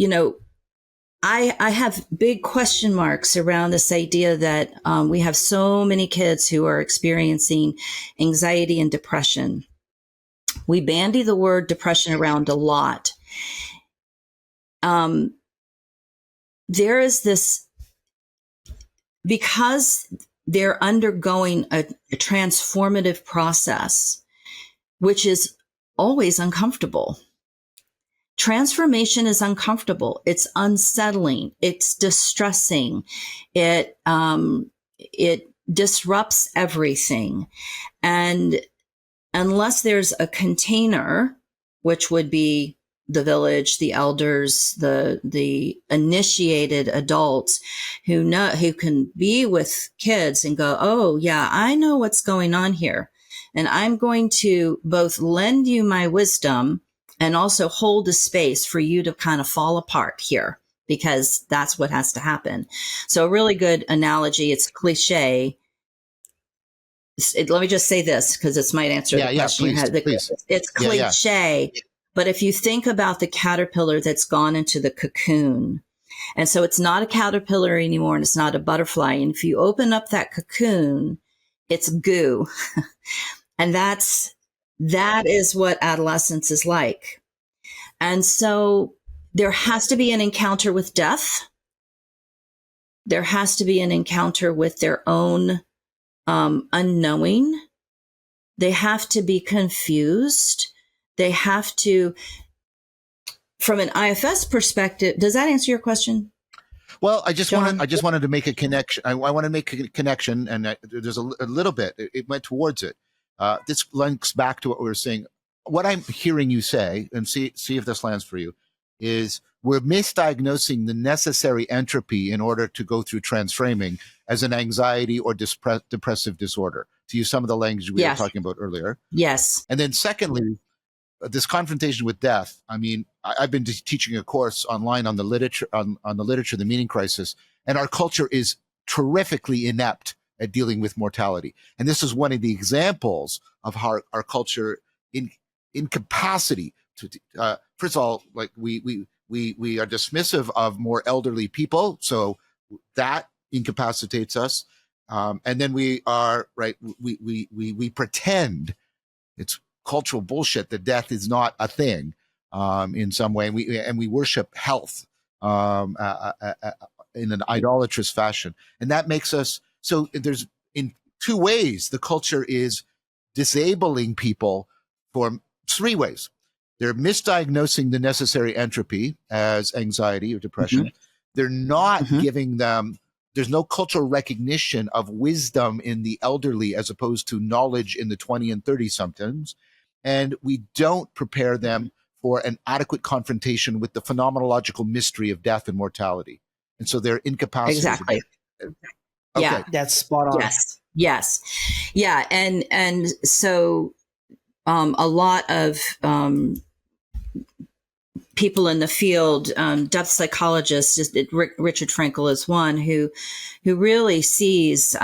I have big question marks around this idea that we have so many kids who are experiencing anxiety and depression. We bandy the word depression around a lot. There is this, because they're undergoing a transformative process, which is always uncomfortable. Transformation is uncomfortable. It's unsettling. It's distressing. It disrupts everything. And unless there's a container, which would be the village, the elders, the initiated adults who can be with kids and go, oh yeah, I know what's going on here. And I'm going to both lend you my wisdom and also hold a space for you to kind of fall apart here, because that's what has to happen. So a really good analogy, it's cliche. Let me just say this, because this might answer the question. Please. It's cliche. Yeah. But if you think about the caterpillar that's gone into the cocoon, and so it's not a caterpillar anymore and it's not a butterfly. And if you open up that cocoon, it's goo. And that is what adolescence is like. And so there has to be an encounter with death. There has to be an encounter with their own unknowing. They have to be confused. They have to, from an IFS perspective, does that answer your question? Well, I just wanted to make a connection. I want to make a connection, and there's a little bit. It went towards it. This links back to what we were saying. What I'm hearing you say, and see if this lands for you, is we're misdiagnosing the necessary entropy in order to go through transframing as an anxiety or depressive disorder, to use some of the language we were talking about earlier. Yes. And then secondly, this confrontation with death. I mean, I've been teaching a course online on the literature, on the literature, the meaning crisis, and our culture is terrifically inept at dealing with mortality. And this is one of the examples of how our culture incapacity to, first of all, like we are dismissive of more elderly people. So that incapacitates us. And then we are, we pretend it's cultural bullshit that death is not a thing in some way. And we worship health in an idolatrous fashion. And that makes us, so there's, in two ways, the culture is disabling people for three ways. They're misdiagnosing the necessary entropy as anxiety or depression. Mm-hmm. They're not giving them, there's no cultural recognition of wisdom in the elderly as opposed to knowledge in the 20 and 30 somethings. And we don't prepare them for an adequate confrontation with the phenomenological mystery of death and mortality. And so they're incapacitated. Exactly. Okay. Yeah, that's spot on. Yes. Yeah. And so a lot of people in the field, depth psychologists, Richard Frankel is one who really sees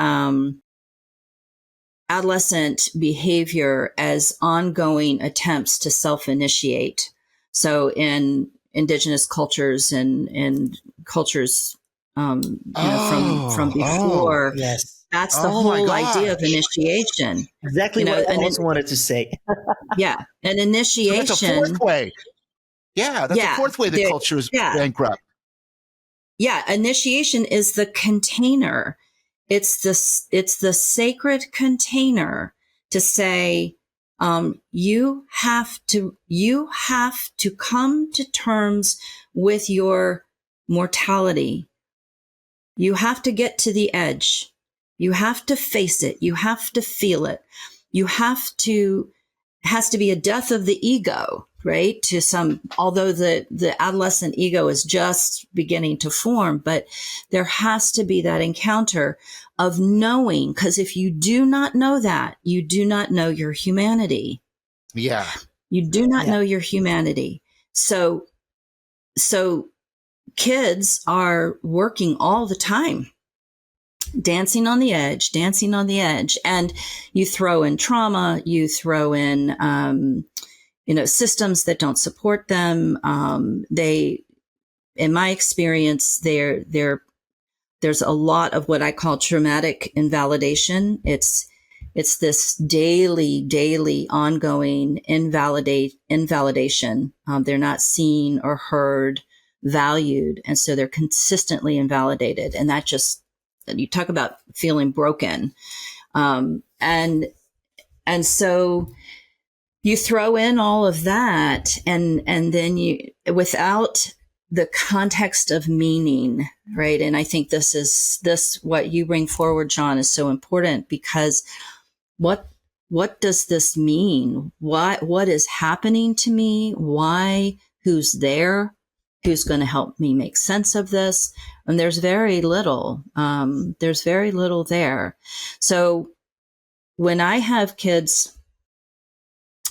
adolescent behavior as ongoing attempts to self-initiate. So in indigenous cultures and cultures from before, that's the whole idea of initiation. Exactly what I also wanted to say. Yeah, an initiation. So that's a fourth way. Yeah, that's a fourth way the culture is bankrupt. Yeah, initiation is the container. It's the sacred container to say, you have to come to terms with your mortality. You have to get to the edge. You have to face it. You have to feel it. Has to be a death of the ego. right? To some, although the adolescent ego is just beginning to form, but there has to be that encounter of knowing, because if you do not know that, you do not know your humanity. Yeah. You do not know your humanity. So kids are working all the time, dancing on the edge. And you throw in trauma, you throw in, systems that don't support them. In my experience, there's a lot of what I call traumatic invalidation. It's this daily ongoing invalidation. They're not seen or heard, valued. And so they're consistently invalidated. And that just, you talk about feeling broken. And so you throw in all of that and then you, without the context of meaning, right? And I think what you bring forward, John, is so important, because what does this mean? What is happening to me? Why? Who's there? Who's going to help me make sense of this? And there's very little. There's very little there. So when I have kids,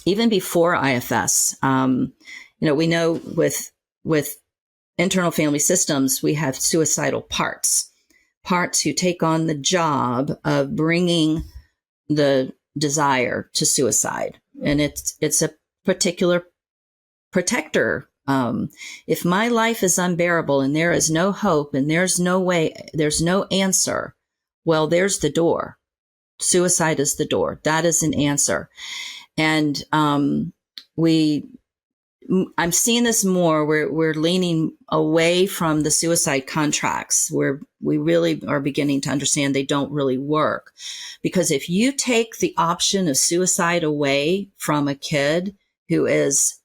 even before IFS, we know with internal family systems, we have suicidal parts who take on the job of bringing the desire to suicide. And it's a particular protector. If my life is unbearable and there is no hope and there's no way, there's no answer, well, there's the door. Suicide is the door. That is an answer. And I'm seeing this more. We're leaning away from the suicide contracts, where we really are beginning to understand they don't really work. Because if you take the option of suicide away from a kid who is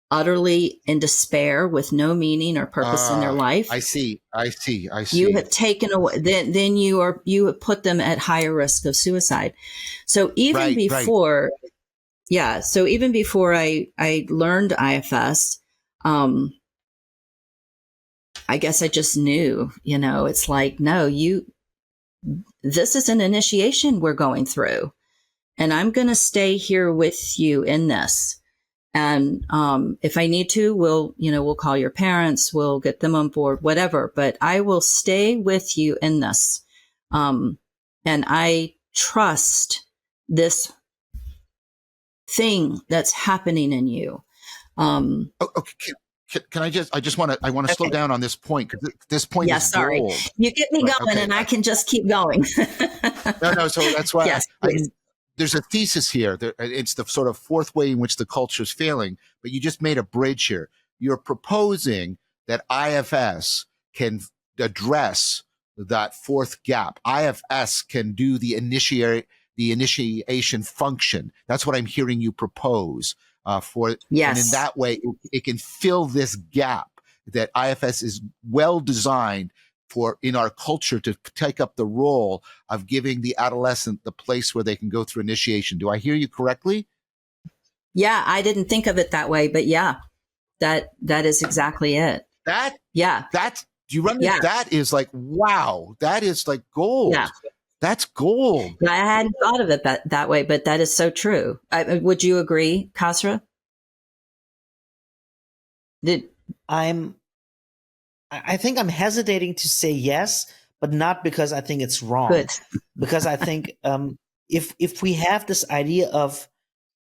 utterly in despair with no meaning or purpose in their life, I see. You have taken away. Then you have put them at higher risk of suicide. So even before. Right. Yeah. So even before I learned IFS, I guess I just knew, it's like, no, this is an initiation we're going through, and I'm going to stay here with you in this. And, if I need to, we'll call your parents, we'll get them on board, whatever, but I will stay with you in this. And I trust this thing that's happening in you. Okay. Can I want to slow down on this point, because this point is sorry. gold. You get me going, and I can just keep going. No. So that's why yes, there's a thesis here. It's the sort of fourth way in which the culture is failing, but you just made a bridge here. You're proposing that IFS can address that fourth gap. IFS can do the initiation function. That's what I'm hearing you propose for. Yes. And in that way, it can fill this gap that IFS is well designed for in our culture to take up the role of giving the adolescent the place where they can go through initiation. Do I hear you correctly? Yeah, I didn't think of it that way, but yeah, that is exactly it. Do you run? Yeah. That is like, wow, that is like gold. Yeah. That's gold. I hadn't thought of it that way, but that is so true. Would you agree, Kasra? I think I'm hesitating to say yes, but not because I think it's wrong. Good. Because I think if we have this idea of,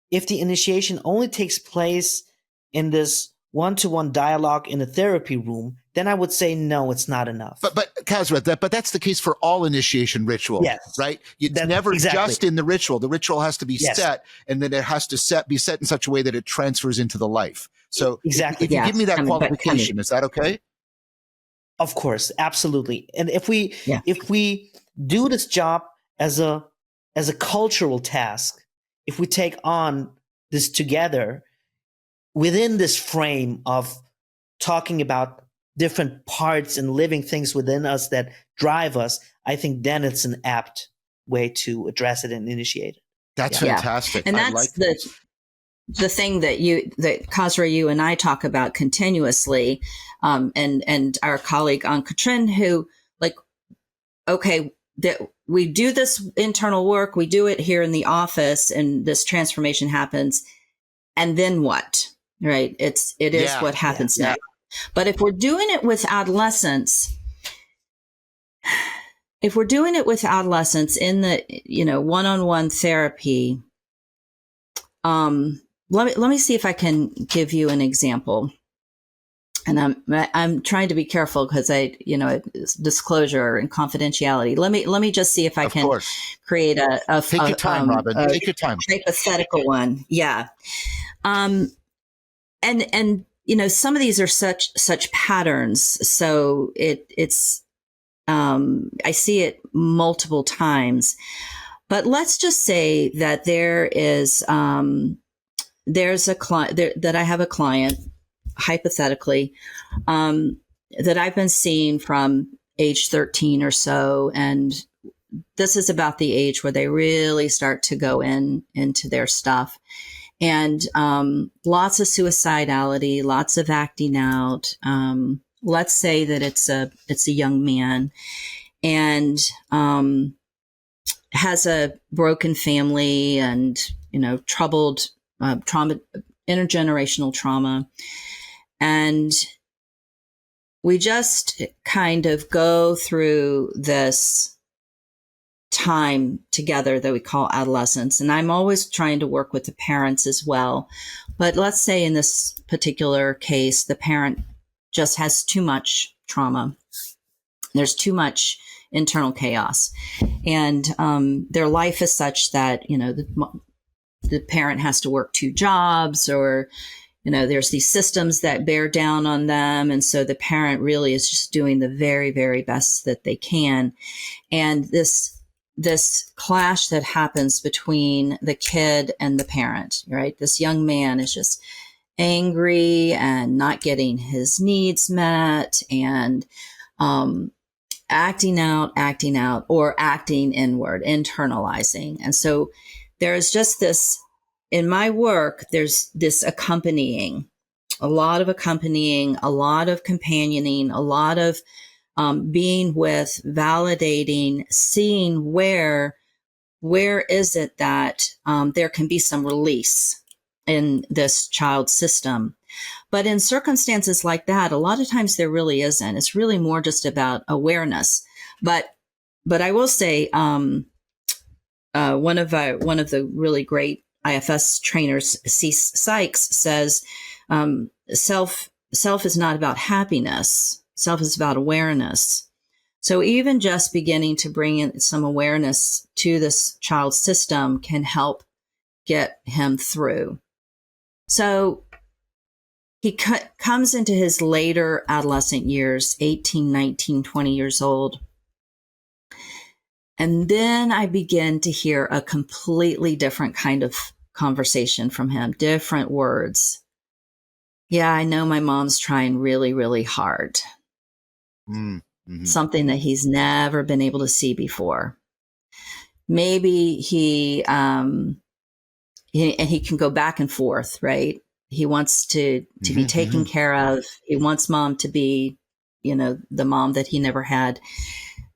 if the initiation only takes place in this one-to-one dialogue in a therapy room, then I would say no, it's not enough. But Kasra, that's the case for all initiation rituals, yes, right? It's never just in the ritual. The ritual has to be set, and then it has to be set in such a way that it transfers into the life. So exactly. If you give me that qualification, is that okay? Of course, absolutely. And if we do this job as a cultural task, if we take on this together within this frame of talking about different parts and living things within us that drive us, I think then it's an apt way to address it and initiate it. That's fantastic. And that's the thing that Kasra, you and I talk about continuously, and our colleague Katrin, who like, okay, that we do this internal work, we do it here in the office, and this transformation happens, and then what? Right? It is what happens next. But if we're doing it with adolescents, in the, one-on-one therapy, let me see if I can give you an example. And I'm trying to be careful because disclosure and confidentiality. Let me just see if I can create a take your time, Robin. Take your time. Hypothetical one. Yeah. And some of these are such patterns. So it's I see it multiple times. But let's just say that there's a client that I have a client, hypothetically, that I've been seeing from age 13 or so. And this is about the age where they really start to go into their stuff. And lots of suicidality, lots of acting out. Let's say that it's a young man, and has a broken family and troubled trauma, intergenerational trauma. And we just kind of go through this time together that we call adolescence. And I'm always trying to work with the parents as well. But let's say in this particular case, the parent just has too much trauma. There's too much internal chaos. And their life is such that, the parent has to work 2 jobs, or there's these systems that bear down on them. And so the parent really is just doing the very, very best that they can. And this clash that happens between the kid and the parent, right? This young man is just angry and not getting his needs met, and acting out, or acting inward, internalizing. And so there's just this, in my work, there's this accompanying, a lot of companioning, a lot of being with, validating, seeing where is it that there can be some release in this child's system. But in circumstances like that, a lot of times there really isn't. It's really more just about awareness. But I will say, one of the really great IFS trainers, C. Sykes, says, self is not about happiness. Self is about awareness. So even just beginning to bring in some awareness to this child's system can help get him through. So he comes into his later adolescent years, 18, 19, 20 years old. And then I begin to hear a completely different kind of conversation from him, different words. Yeah, I know my mom's trying really, really hard. Mm-hmm. Something that he's never been able to see before. Maybe he can go back and forth, right? He wants to be taken care of. He wants mom to be, the mom that he never had.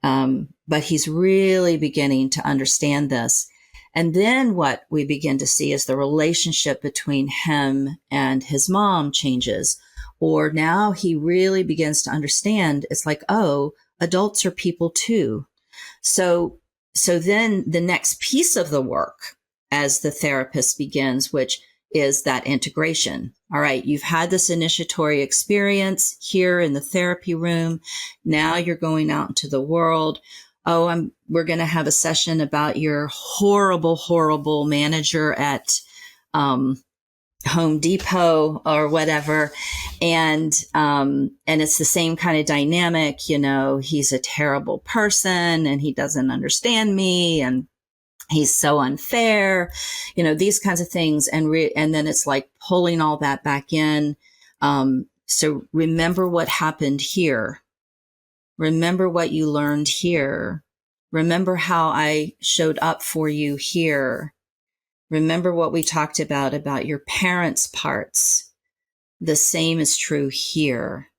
But he's really beginning to understand this. And then what we begin to see is the relationship between him and his mom changes. Or now he really begins to understand, it's like, oh, adults are people too. So then the next piece of the work as the therapist begins, which is that integration. All right, you've had this initiatory experience here in the therapy room. Now you're going out into the world. Oh, we're going to have a session about your horrible, horrible manager at Home Depot or whatever. And it's the same kind of dynamic, he's a terrible person and he doesn't understand me and he's so unfair, these kinds of things. And then it's like pulling all that back in. So remember what happened here. Remember what you learned here. Remember how I showed up for you here. Remember what we talked about your parents' parts. The same is true here.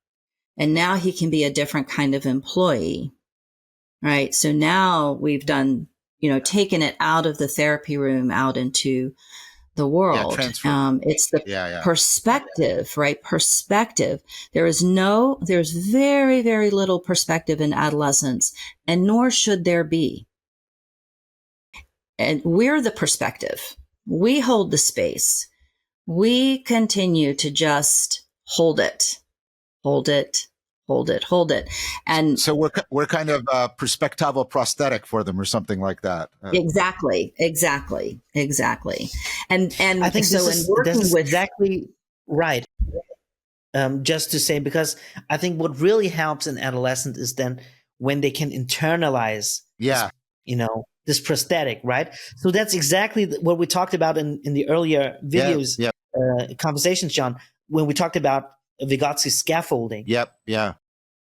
And now he can be a different kind of employee, right? So now we've done, taken it out of the therapy room, out into the world. It's the perspective, right? Perspective. There's very, very little perspective in adolescence, and nor should there be. And we're the perspective. We hold the space. We continue to just hold it. And so we're kind of perspectival prosthetic for them or something like that. Exactly. And I think so this is exactly right. Just to say, because I think what really helps an adolescent is then when they can internalize this prosthetic, right? So that's exactly what we talked about in the earlier videos, conversations, John, when we talked about Vygotsky's scaffolding. Yep. Yeah.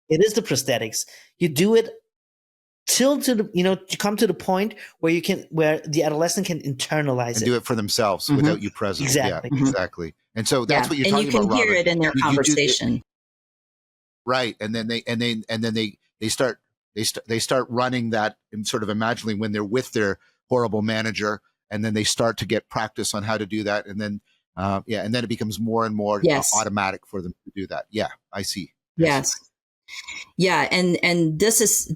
It is the prosthetics. You do it till you come to the point where the adolescent can internalize and do it for themselves without you present. Exactly. Yeah, exactly. And so that's what you're talking about, and you can hear Robin. it in their conversation. Right. And then they start running that and sort of imagining when they're with their horrible manager, and then they start to get practice on how to do that. And then, and then it becomes more and more automatic for them to do that. Yeah, I see. Yes. Yeah. And this is,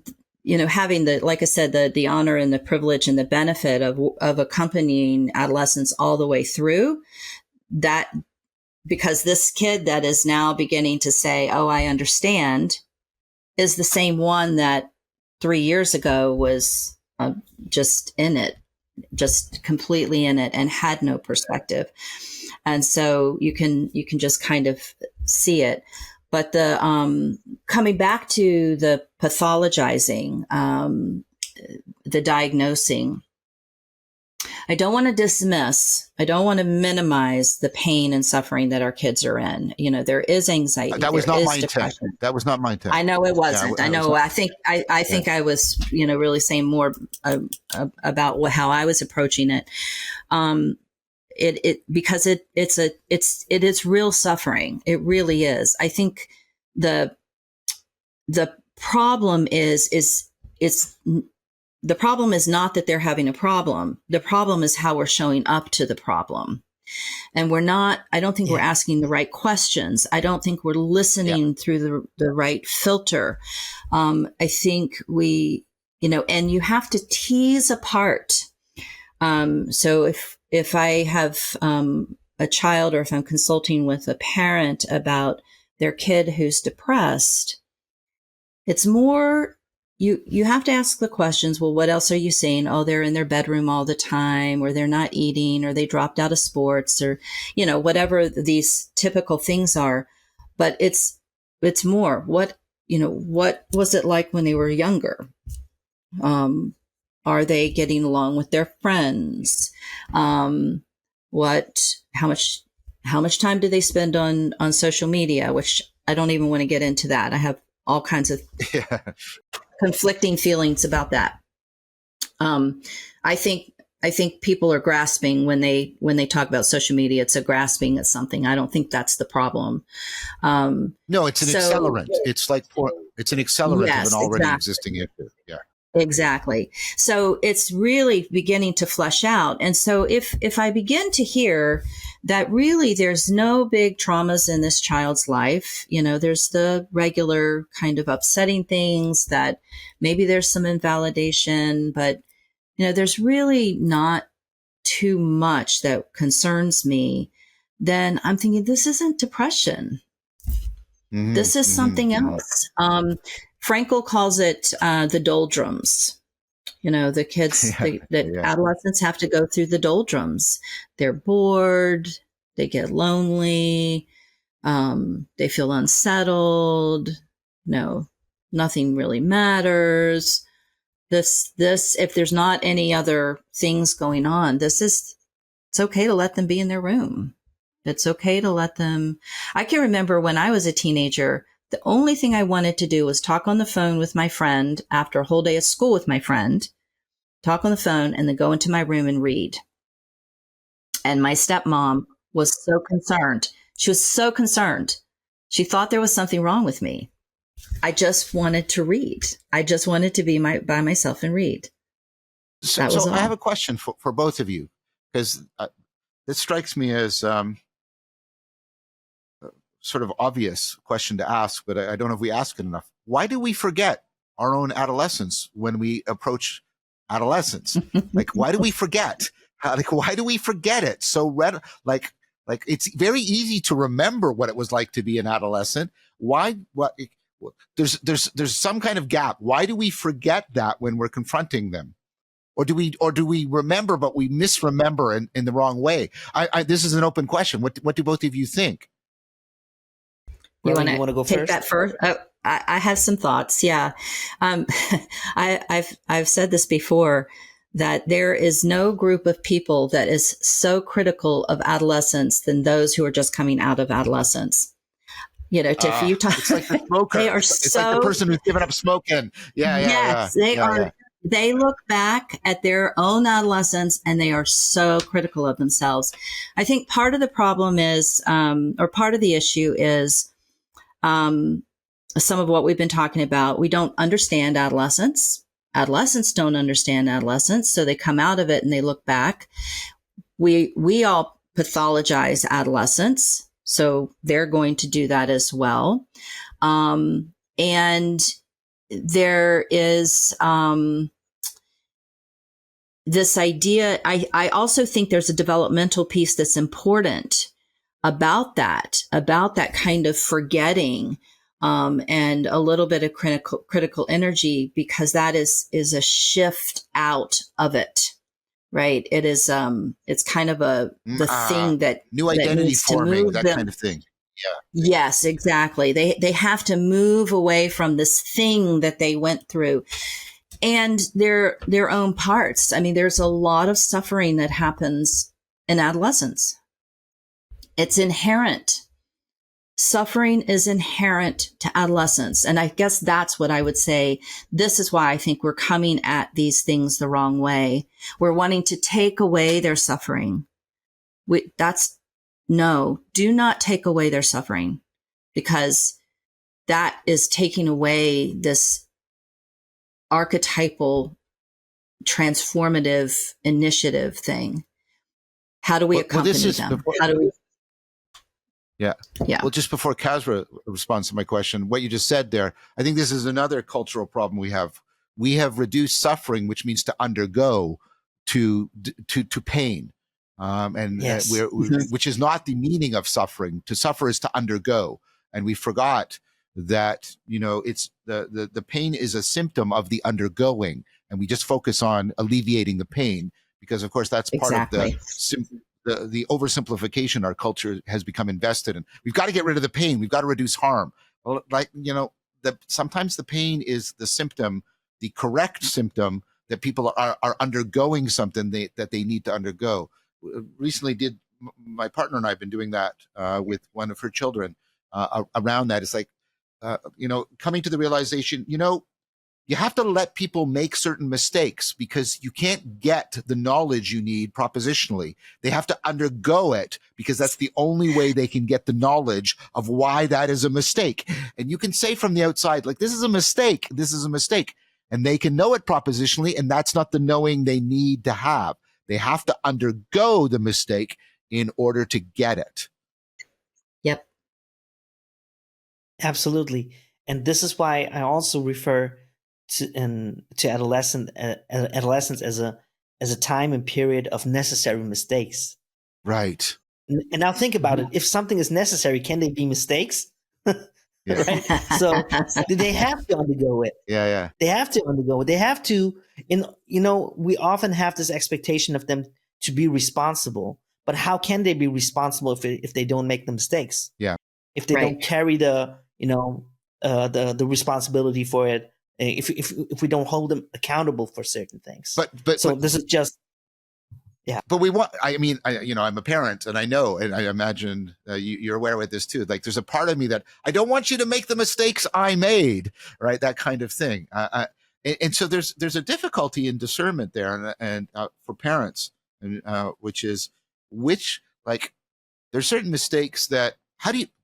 having like I said, the honor and the privilege and the benefit of accompanying adolescents all the way through that, because this kid that is now beginning to say, oh, I understand, is the same one that 3 years ago was just in it, just completely in it, and had no perspective. And so you can just kind of see it. But the coming back to the pathologizing, the diagnosing, I don't want to dismiss, I don't want to minimize the pain and suffering that our kids are in. There is anxiety. That was not my intent. That was not my intent. I know it wasn't. I know. I think I was, really saying more about how I was approaching it. Because it is real suffering. It really is. I think the problem is the problem is not that they're having a problem. The problem is how we're showing up to the problem. And I don't think we're asking the right questions. I don't think we're listening through the right filter. I think and you have to tease apart. So if I have a child, or if I'm consulting with a parent about their kid who's depressed, it's more, you have to ask the questions. Well, what else are you seeing? Oh, they're in their bedroom all the time, or they're not eating, or they dropped out of sports, or, whatever these typical things are. But it's more, what was it like when they were younger? Are they getting along with their friends? How much time do they spend on social media? Which I don't even want to get into that. I have all kinds of conflicting feelings about that. I think people are grasping when they talk about social media. It's a grasping at something. I don't think that's the problem. No, it's an accelerant. It's it's an accelerant of an already existing issue. Yeah. Exactly. So it's really beginning to flesh out. And so if I begin to hear that really there's no big traumas in this child's life, there's the regular kind of upsetting things, that maybe there's some invalidation, but, there's really not too much that concerns me, then I'm thinking, this isn't depression. Mm-hmm. This is something else. Frankl calls it the doldrums. The kids, adolescents have to go through the doldrums. They're bored, they get lonely, they feel unsettled. No, nothing really matters. This, if there's not any other things going on, it's okay to let them be in their room. It's okay to let them. I can remember when I was a teenager, the only thing I wanted to do was talk on the phone with my friend after a whole day of school with my friend, talk on the phone, and then go into my room and read. And my stepmom was so concerned. She was so concerned. She thought there was something wrong with me. I just wanted to read. I just wanted to be by myself and read. So That was all. I have a question for both of you, because this strikes me as sort of obvious question to ask, but I don't know if we ask it enough. Why do we forget our own adolescence when we approach adolescence? Like, why do we forget? Why do we forget it? So like it's very easy to remember what it was like to be an adolescent. Why? There's some kind of gap. Why do we forget that when we're confronting them? Or do we remember, but we misremember in the wrong way? This is an open question. What do both of you think? You want to go take first? that first? I have some thoughts. Yeah. I've said this before, that there is no group of people that is so critical of adolescence than those who are just coming out of adolescence. You know, if you talk, it's like the smoker. They are it's like the person who's given up smoking. Yes, they are. Yeah. They look back at their own adolescence and they are so critical of themselves. I think part of the problem is, or part of the issue is, some of what we've been talking about. We don't understand adolescence. Adolescents don't understand adolescence, so they come out of it and they look back. We all pathologize adolescence, so they're going to do that as well. And there is this idea. I also think there's a developmental piece that's important about that kind of forgetting, and a little bit of critical energy, because that is a shift out of it, right? It is, it's kind of the thing that new identity that forming, that kind of thing. Yeah. Yes, exactly. They have to move away from this thing that they went through and their own parts. I mean, there's a lot of suffering that happens in adolescence. It's inherent. Suffering is inherent to adolescence. And I guess that's what I would say. This is why I think we're coming at these things the wrong way. We're wanting to take away their suffering. No, do not take away their suffering, because that is taking away this archetypal transformative initiative thing. How do we accompany them? How do we? Yeah. Yeah. Well, just before Kasra responds to my question, what you just said there, I think this is another cultural problem we have. We have reduced suffering, which means to undergo, to pain, Yes. which is not the meaning of suffering. To suffer is to undergo, and we forgot that it's the pain is a symptom of the undergoing, and we just focus on alleviating the pain because, of course, that's part of the oversimplification our culture has become invested in. We've got to get rid of the pain. We've got to reduce harm. Well, sometimes the pain is the symptom, the correct symptom that people are undergoing something that they need to undergo. Recently, my partner and I have been doing that with one of her children around that. It's like, coming to the realization, you have to let people make certain mistakes because you can't get the knowledge you need propositionally. They have to undergo it because that's the only way they can get the knowledge of why that is a mistake. And you can say from the outside, like, this is a mistake. This is a mistake. And they can know it propositionally, and that's not the knowing they need to have. They have to undergo the mistake in order to get it. Yep. Absolutely. And this is why I also refer to adolescence as a time and period of necessary mistakes. Right. And now think about it. If something is necessary, can they be mistakes? Yeah. Right. So they have to undergo it. Yeah. They have to undergo it. They have to. We often have this expectation of them to be responsible, but how can they be responsible if they don't make the mistakes? Yeah. If they don't carry the responsibility for it. If we don't hold them accountable for certain things. But this is just, yeah. But we want, I'm a parent and I know, and I imagine you're aware with this too. Like, there's a part of me that I don't want you to make the mistakes I made, right? That kind of thing. And so there's a difficulty in discernment there and for parents, which is, there's certain mistakes that,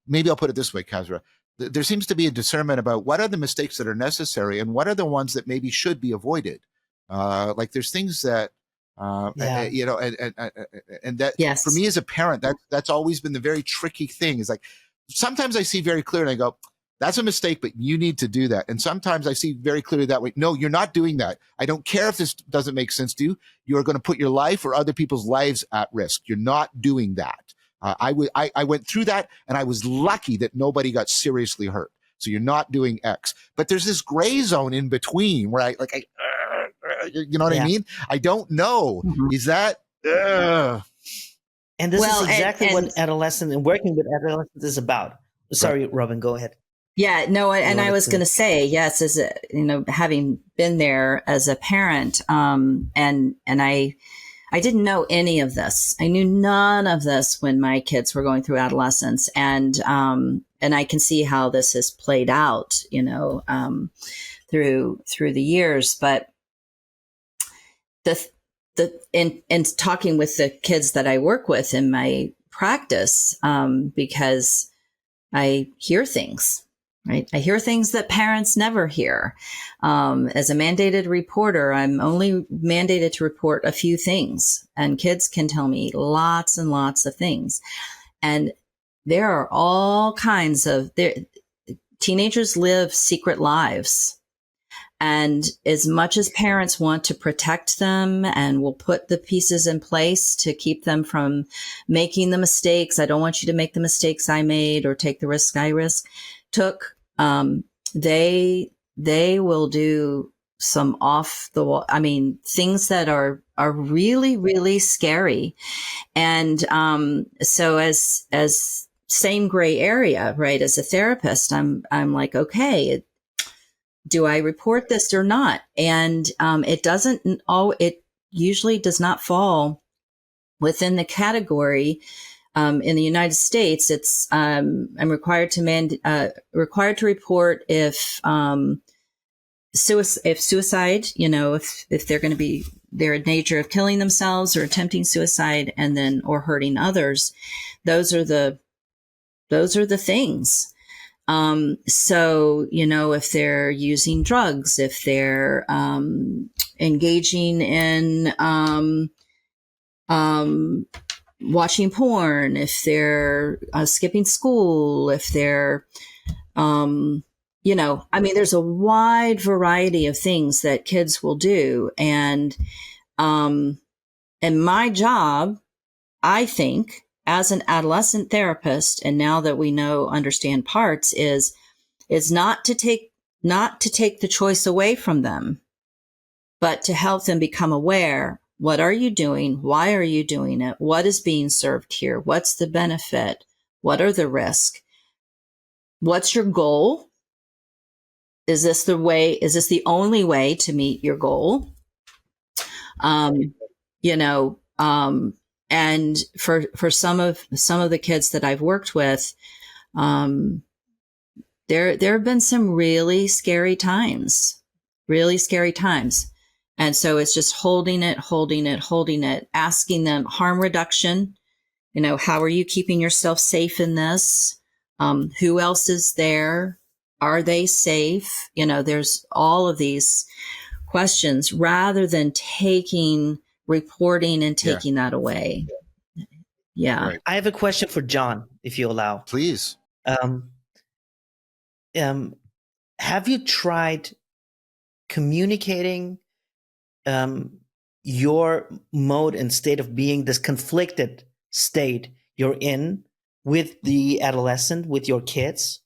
maybe I'll put it this way, Kasra. There seems to be a discernment about what are the mistakes that are necessary and what are the ones that maybe should be avoided. There's things that, and that Yes. for me as a parent, that's always been the very tricky thing, is like, sometimes I see very clearly and I go, that's a mistake, but you need to do that. And sometimes I see very clearly that way, no, you're not doing that. I don't care if this doesn't make sense to you. You are going to put your life or other people's lives at risk. You're not doing that. I went through that, and I was lucky that nobody got seriously hurt. So you're not doing X. But there's this gray zone in between where you know what I mean? I don't know. Mm-hmm. Is that... And this is exactly what adolescent and working with adolescents is about. Sorry, right. Robin, go ahead. Yeah, no, and I was going to say, yes, having been there as a parent, and I didn't know any of this. I knew none of this when my kids were going through adolescence, and I can see how this has played out, through the years. But in talking with the kids that I work with in my practice, because I hear things. Right. I hear things that parents never hear. As a mandated reporter, I'm only mandated to report a few things, and kids can tell me lots and lots of things. And there are all kinds of teenagers live secret lives. And as much as parents want to protect them and will put the pieces in place to keep them from making the mistakes, I don't want you to make the mistakes I made or take the risk I took, they will do some off the wall, things that are really, really scary. And, so as same gray area, right? As a therapist, I'm like, okay, do I report this or not? And, it usually does not fall within the category. In the United States, it's I'm required to report if suicide, if they're going to be their nature of killing themselves or attempting suicide, and then or hurting others. Those are the things. So if they're using drugs, if they're engaging in watching porn, if they're skipping school, if they're, there's a wide variety of things that kids will do. And my job, I think, as an adolescent therapist, and now that we understand parts, is not to take the choice away from them, but to help them become aware. What are you doing? Why are you doing it? What is being served here? What's the benefit? What are the risks? What's your goal? Is this the only way to meet your goal? And for some of the kids that I've worked with, there have been some really scary times. And so it's just holding it, asking them harm reduction. How are you keeping yourself safe in this? Who else is there? Are they safe? There's all of these questions rather than reporting and taking that away. Yeah. Right. I have a question for John, if you allow. Please. Have you tried communicating your mode and state of being, this conflicted state you're in, with the adolescent, with your kids?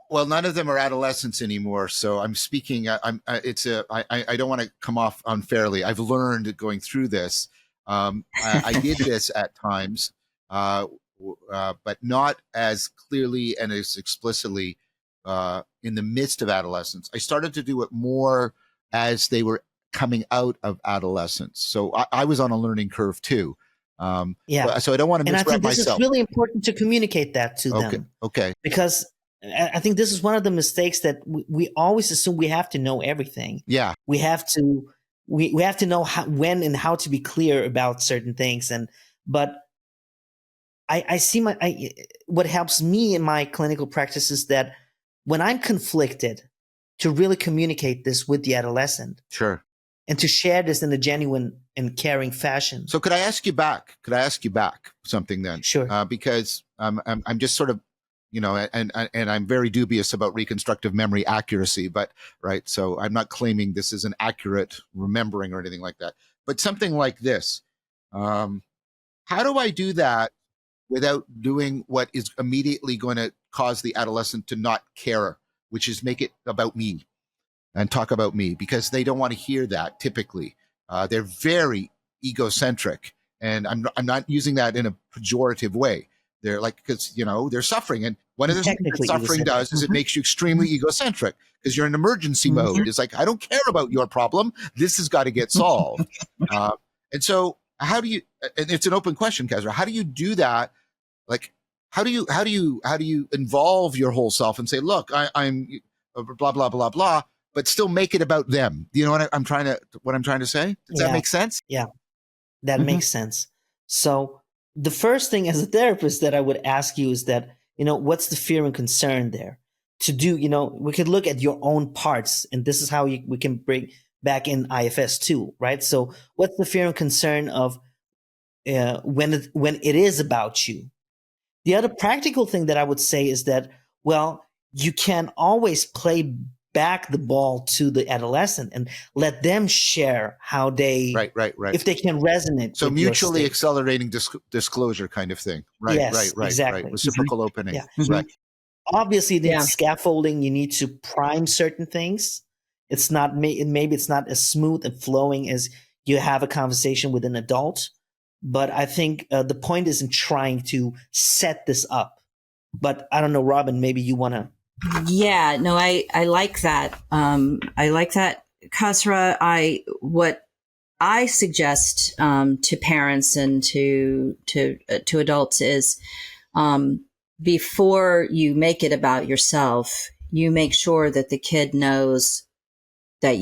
Well, none of them are adolescents anymore. So I'm speaking, I don't want to come off unfairly. I've learned going through this. I did this at times, but not as clearly and as explicitly in the midst of adolescence. I started to do it more as they were coming out of adolescence. So I was on a learning curve too. So I don't want to misrep myself. And I think this is really important to communicate that to them. Okay. Because I think this is one of the mistakes that we always assume we have to know everything. Yeah. We have to know when and how to be clear about certain things. But I see what helps me in my clinical practice is that when I'm conflicted, to really communicate this with the adolescent. Sure. And to share this in a genuine and caring fashion. So could I ask you back? Something then? Sure. Because I'm just sort of, and I'm very dubious about reconstructive memory accuracy, but right. So I'm not claiming this is an accurate remembering or anything like that, but something like this. How do I do that without doing what is immediately going to cause the adolescent to not care, which is make it about me and talk about me, because they don't want to hear that typically. They're very egocentric, and I'm not using that in a pejorative way. They're like, because, they're suffering. And one of the things that suffering does is it makes you extremely egocentric because you're in emergency mode. It's like, I don't care about your problem. This has got to get solved. And so how do you, and it's an open question, Kasra, how do you do that? Like, how do you involve your whole self and say, look, I'm blah, blah, blah, blah, but still make it about them? Do you know what I'm trying to say? Does that make sense? Yeah, that makes sense. So the first thing as a therapist that I would ask you is that, what's the fear and concern there? To do, we could look at your own parts, and this is how we can bring back in IFS too, right? So what's the fear and concern of when it is about you? The other practical thing that I would say is that, well, you can always play back the ball to the adolescent and let them share how they, right. if they can resonate. So mutually accelerating disclosure kind of thing. Right, yes, right. Exactly. Reciprocal opening. Yeah. Right. Obviously, the scaffolding, you need to prime certain things. It's not, maybe it's not as smooth and flowing as you have a conversation with an adult. But I think the point is in trying to set this up. But I don't know, Robin, maybe you want to. Yeah, no, I like that. I like that, Kasra. What I suggest to parents and to adults is before you make it about yourself, you make sure that the kid knows that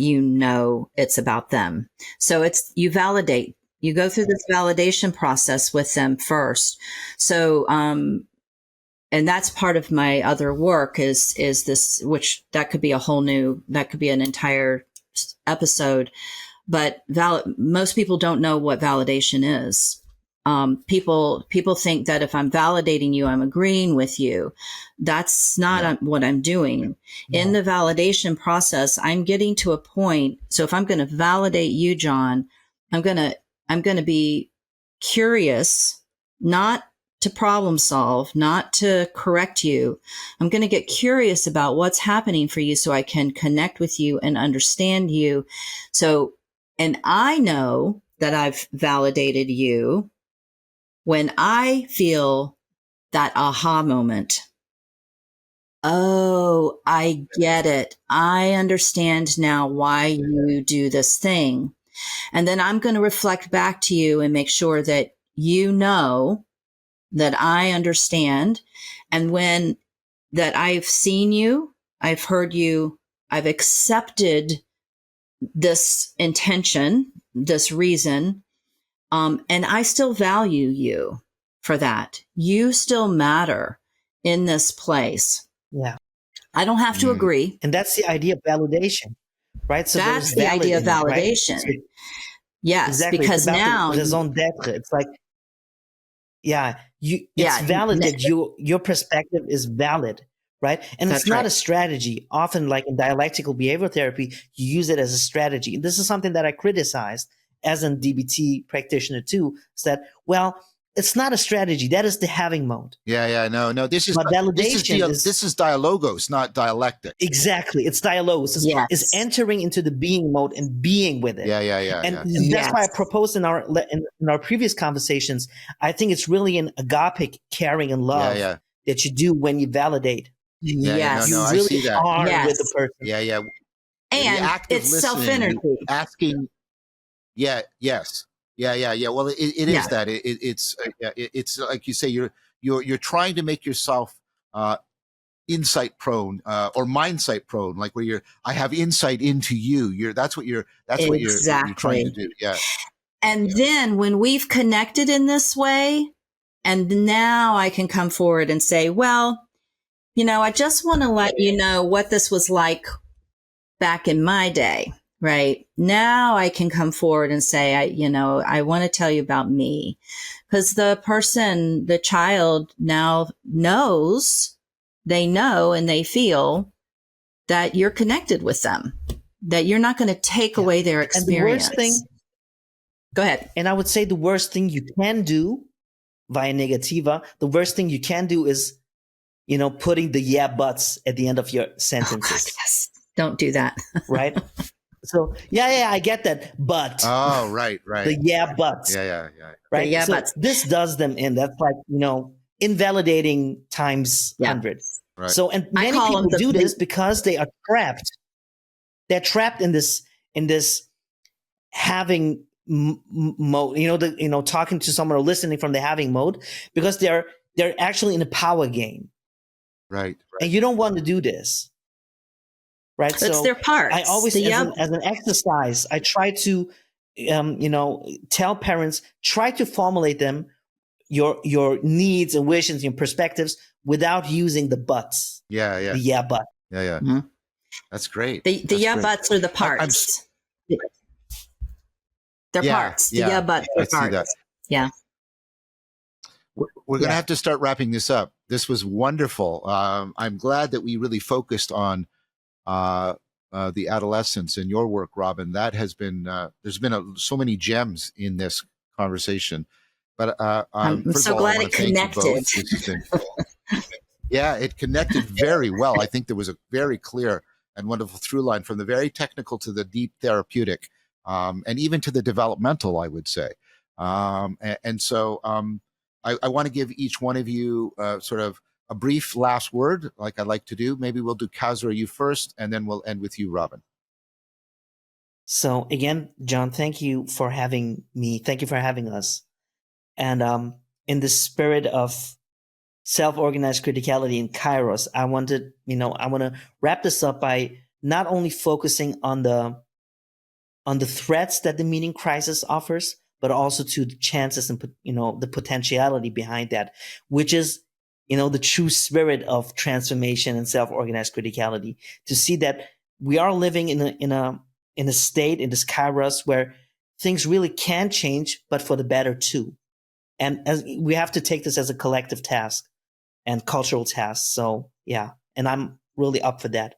it's about them. So you validate. You go through this validation process with them first. So, and that's part of my other work is this, which that could be that could be an entire episode, but most people don't know what validation is. People think that if I'm validating you, I'm agreeing with you. That's not what I'm doing. Yeah. In the validation process, I'm getting to a point. So if I'm going to validate you, John, I'm going to be curious, not to problem solve, not to correct you. I'm going to get curious about what's happening for you so I can connect with you and understand you. So, and I know that I've validated you when I feel that aha moment. Oh, I get it. I understand now why you do this thing. And then I'm going to reflect back to you and make sure that you know that I understand. And when that I've seen you, I've heard you, I've accepted this intention, this reason, and I still value you for that. You still matter in this place. Yeah. I don't have to agree. And that's the idea of validation, right? So that's the idea of validation. Right? So, yes, exactly. Because now the raison d'être. It's like, it's valid that your perspective is valid, right? And it's not a strategy. Often, like in dialectical behavioral therapy, you use it as a strategy. And this is something that I criticized as a DBT practitioner too, is that, well, it's not a strategy. That is the having mode. No. This is dialogos, not dialectic. Exactly. It's dialogos. It's entering into the being mode and being with it. And that's why I proposed in our previous conversations. I think it's really an agapic caring and love that you do when you validate. You really I see that. Are with the person. And it's self-energy. Asking. Well, it is that it's like you say, you're trying to make yourself insight prone or mindsight prone, like where I have insight into you. That's what you're trying to do. Yeah. And then when we've connected in this way, And now I can come forward and say, well, I just want to let you know what this was like back in my day, right? Now I can come forward and say, I want to tell you about me, because the child now knows, they know and they feel that you're connected with them, that you're not going to take away their experience. And the worst thing, go ahead. And I would say the worst thing you can do via negativa, the worst thing you can do is, putting the yeah buts at the end of your sentences. Oh, yes. Don't do that. Right? So I get that, but right. The yeah buts. Yeah. Right. The yeah so buts. This does them in. That's like, invalidating times 100. Right. So, and many people do this because they are trapped. They're trapped in this having mode, talking to someone or listening from the having mode, because they're actually in a power game. Right. And you don't want to do this. Right. That's so their part. I always, as an exercise, I try to, tell parents, try to formulate them, your needs and wishes and perspectives without using the buts. Yeah. The yeah, but. Yeah. Mm-hmm. That's great. The yeah great. Buts are the parts. They're parts. The yeah buts are parts. Yeah. We're going to have to start wrapping this up. This was wonderful. I'm glad that we really focused on the adolescents and your work, Robin. That has been, there's been so many gems in this conversation. But I'm so glad it connected. Yeah, it connected very well. I think there was a very clear and wonderful through line from the very technical to the deep therapeutic, and even to the developmental, I would say. So I want to give each one of you sort of a brief last word, like I like to do. Maybe we'll do Kasra, you first, and then we'll end with you, Robin. So again, John, thank you for having me. Thank you for having us. And in the spirit of self-organized criticality in Kairos, I want to wrap this up by not only focusing on the threats that the meaning crisis offers, but also to the chances and the potentiality behind that, which is the true spirit of transformation and self-organized criticality. To see that we are living in a state, in this Kairos, where things really can change, but for the better too. And as we have to take this as a collective task and cultural task. So yeah, and I'm really up for that.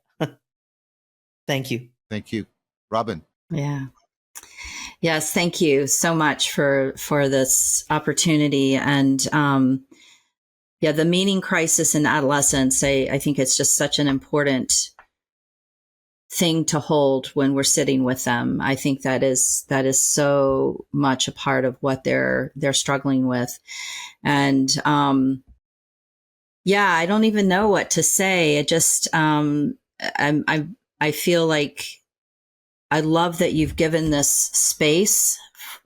Thank you. Thank you, Robin. Yeah. Yes, thank you so much for this opportunity. And the meaning crisis in adolescence, I think it's just such an important thing to hold when we're sitting with them. I think that is so much a part of what they're struggling with. And I don't even know what to say. It just I feel like I love that you've given this space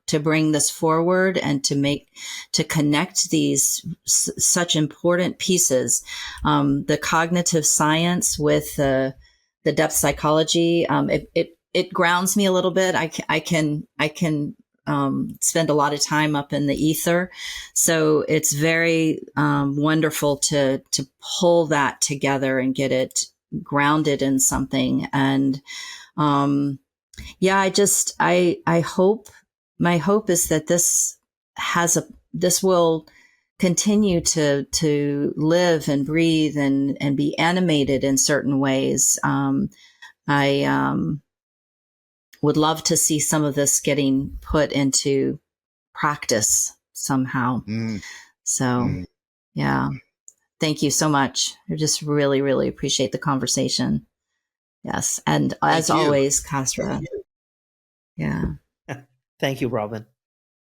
to bring this forward and to connect these such important pieces. The cognitive science with the depth psychology, it grounds me a little bit. I can spend a lot of time up in the ether. So it's very wonderful to pull that together and get it grounded in something. And I hope, my hope is that this will continue to live and breathe and be animated in certain ways. I would love to see some of this getting put into practice somehow. Yeah. Thank you so much. I just really, really appreciate the conversation. Yes. And as always, Kasra. Yeah. Thank you, Robin.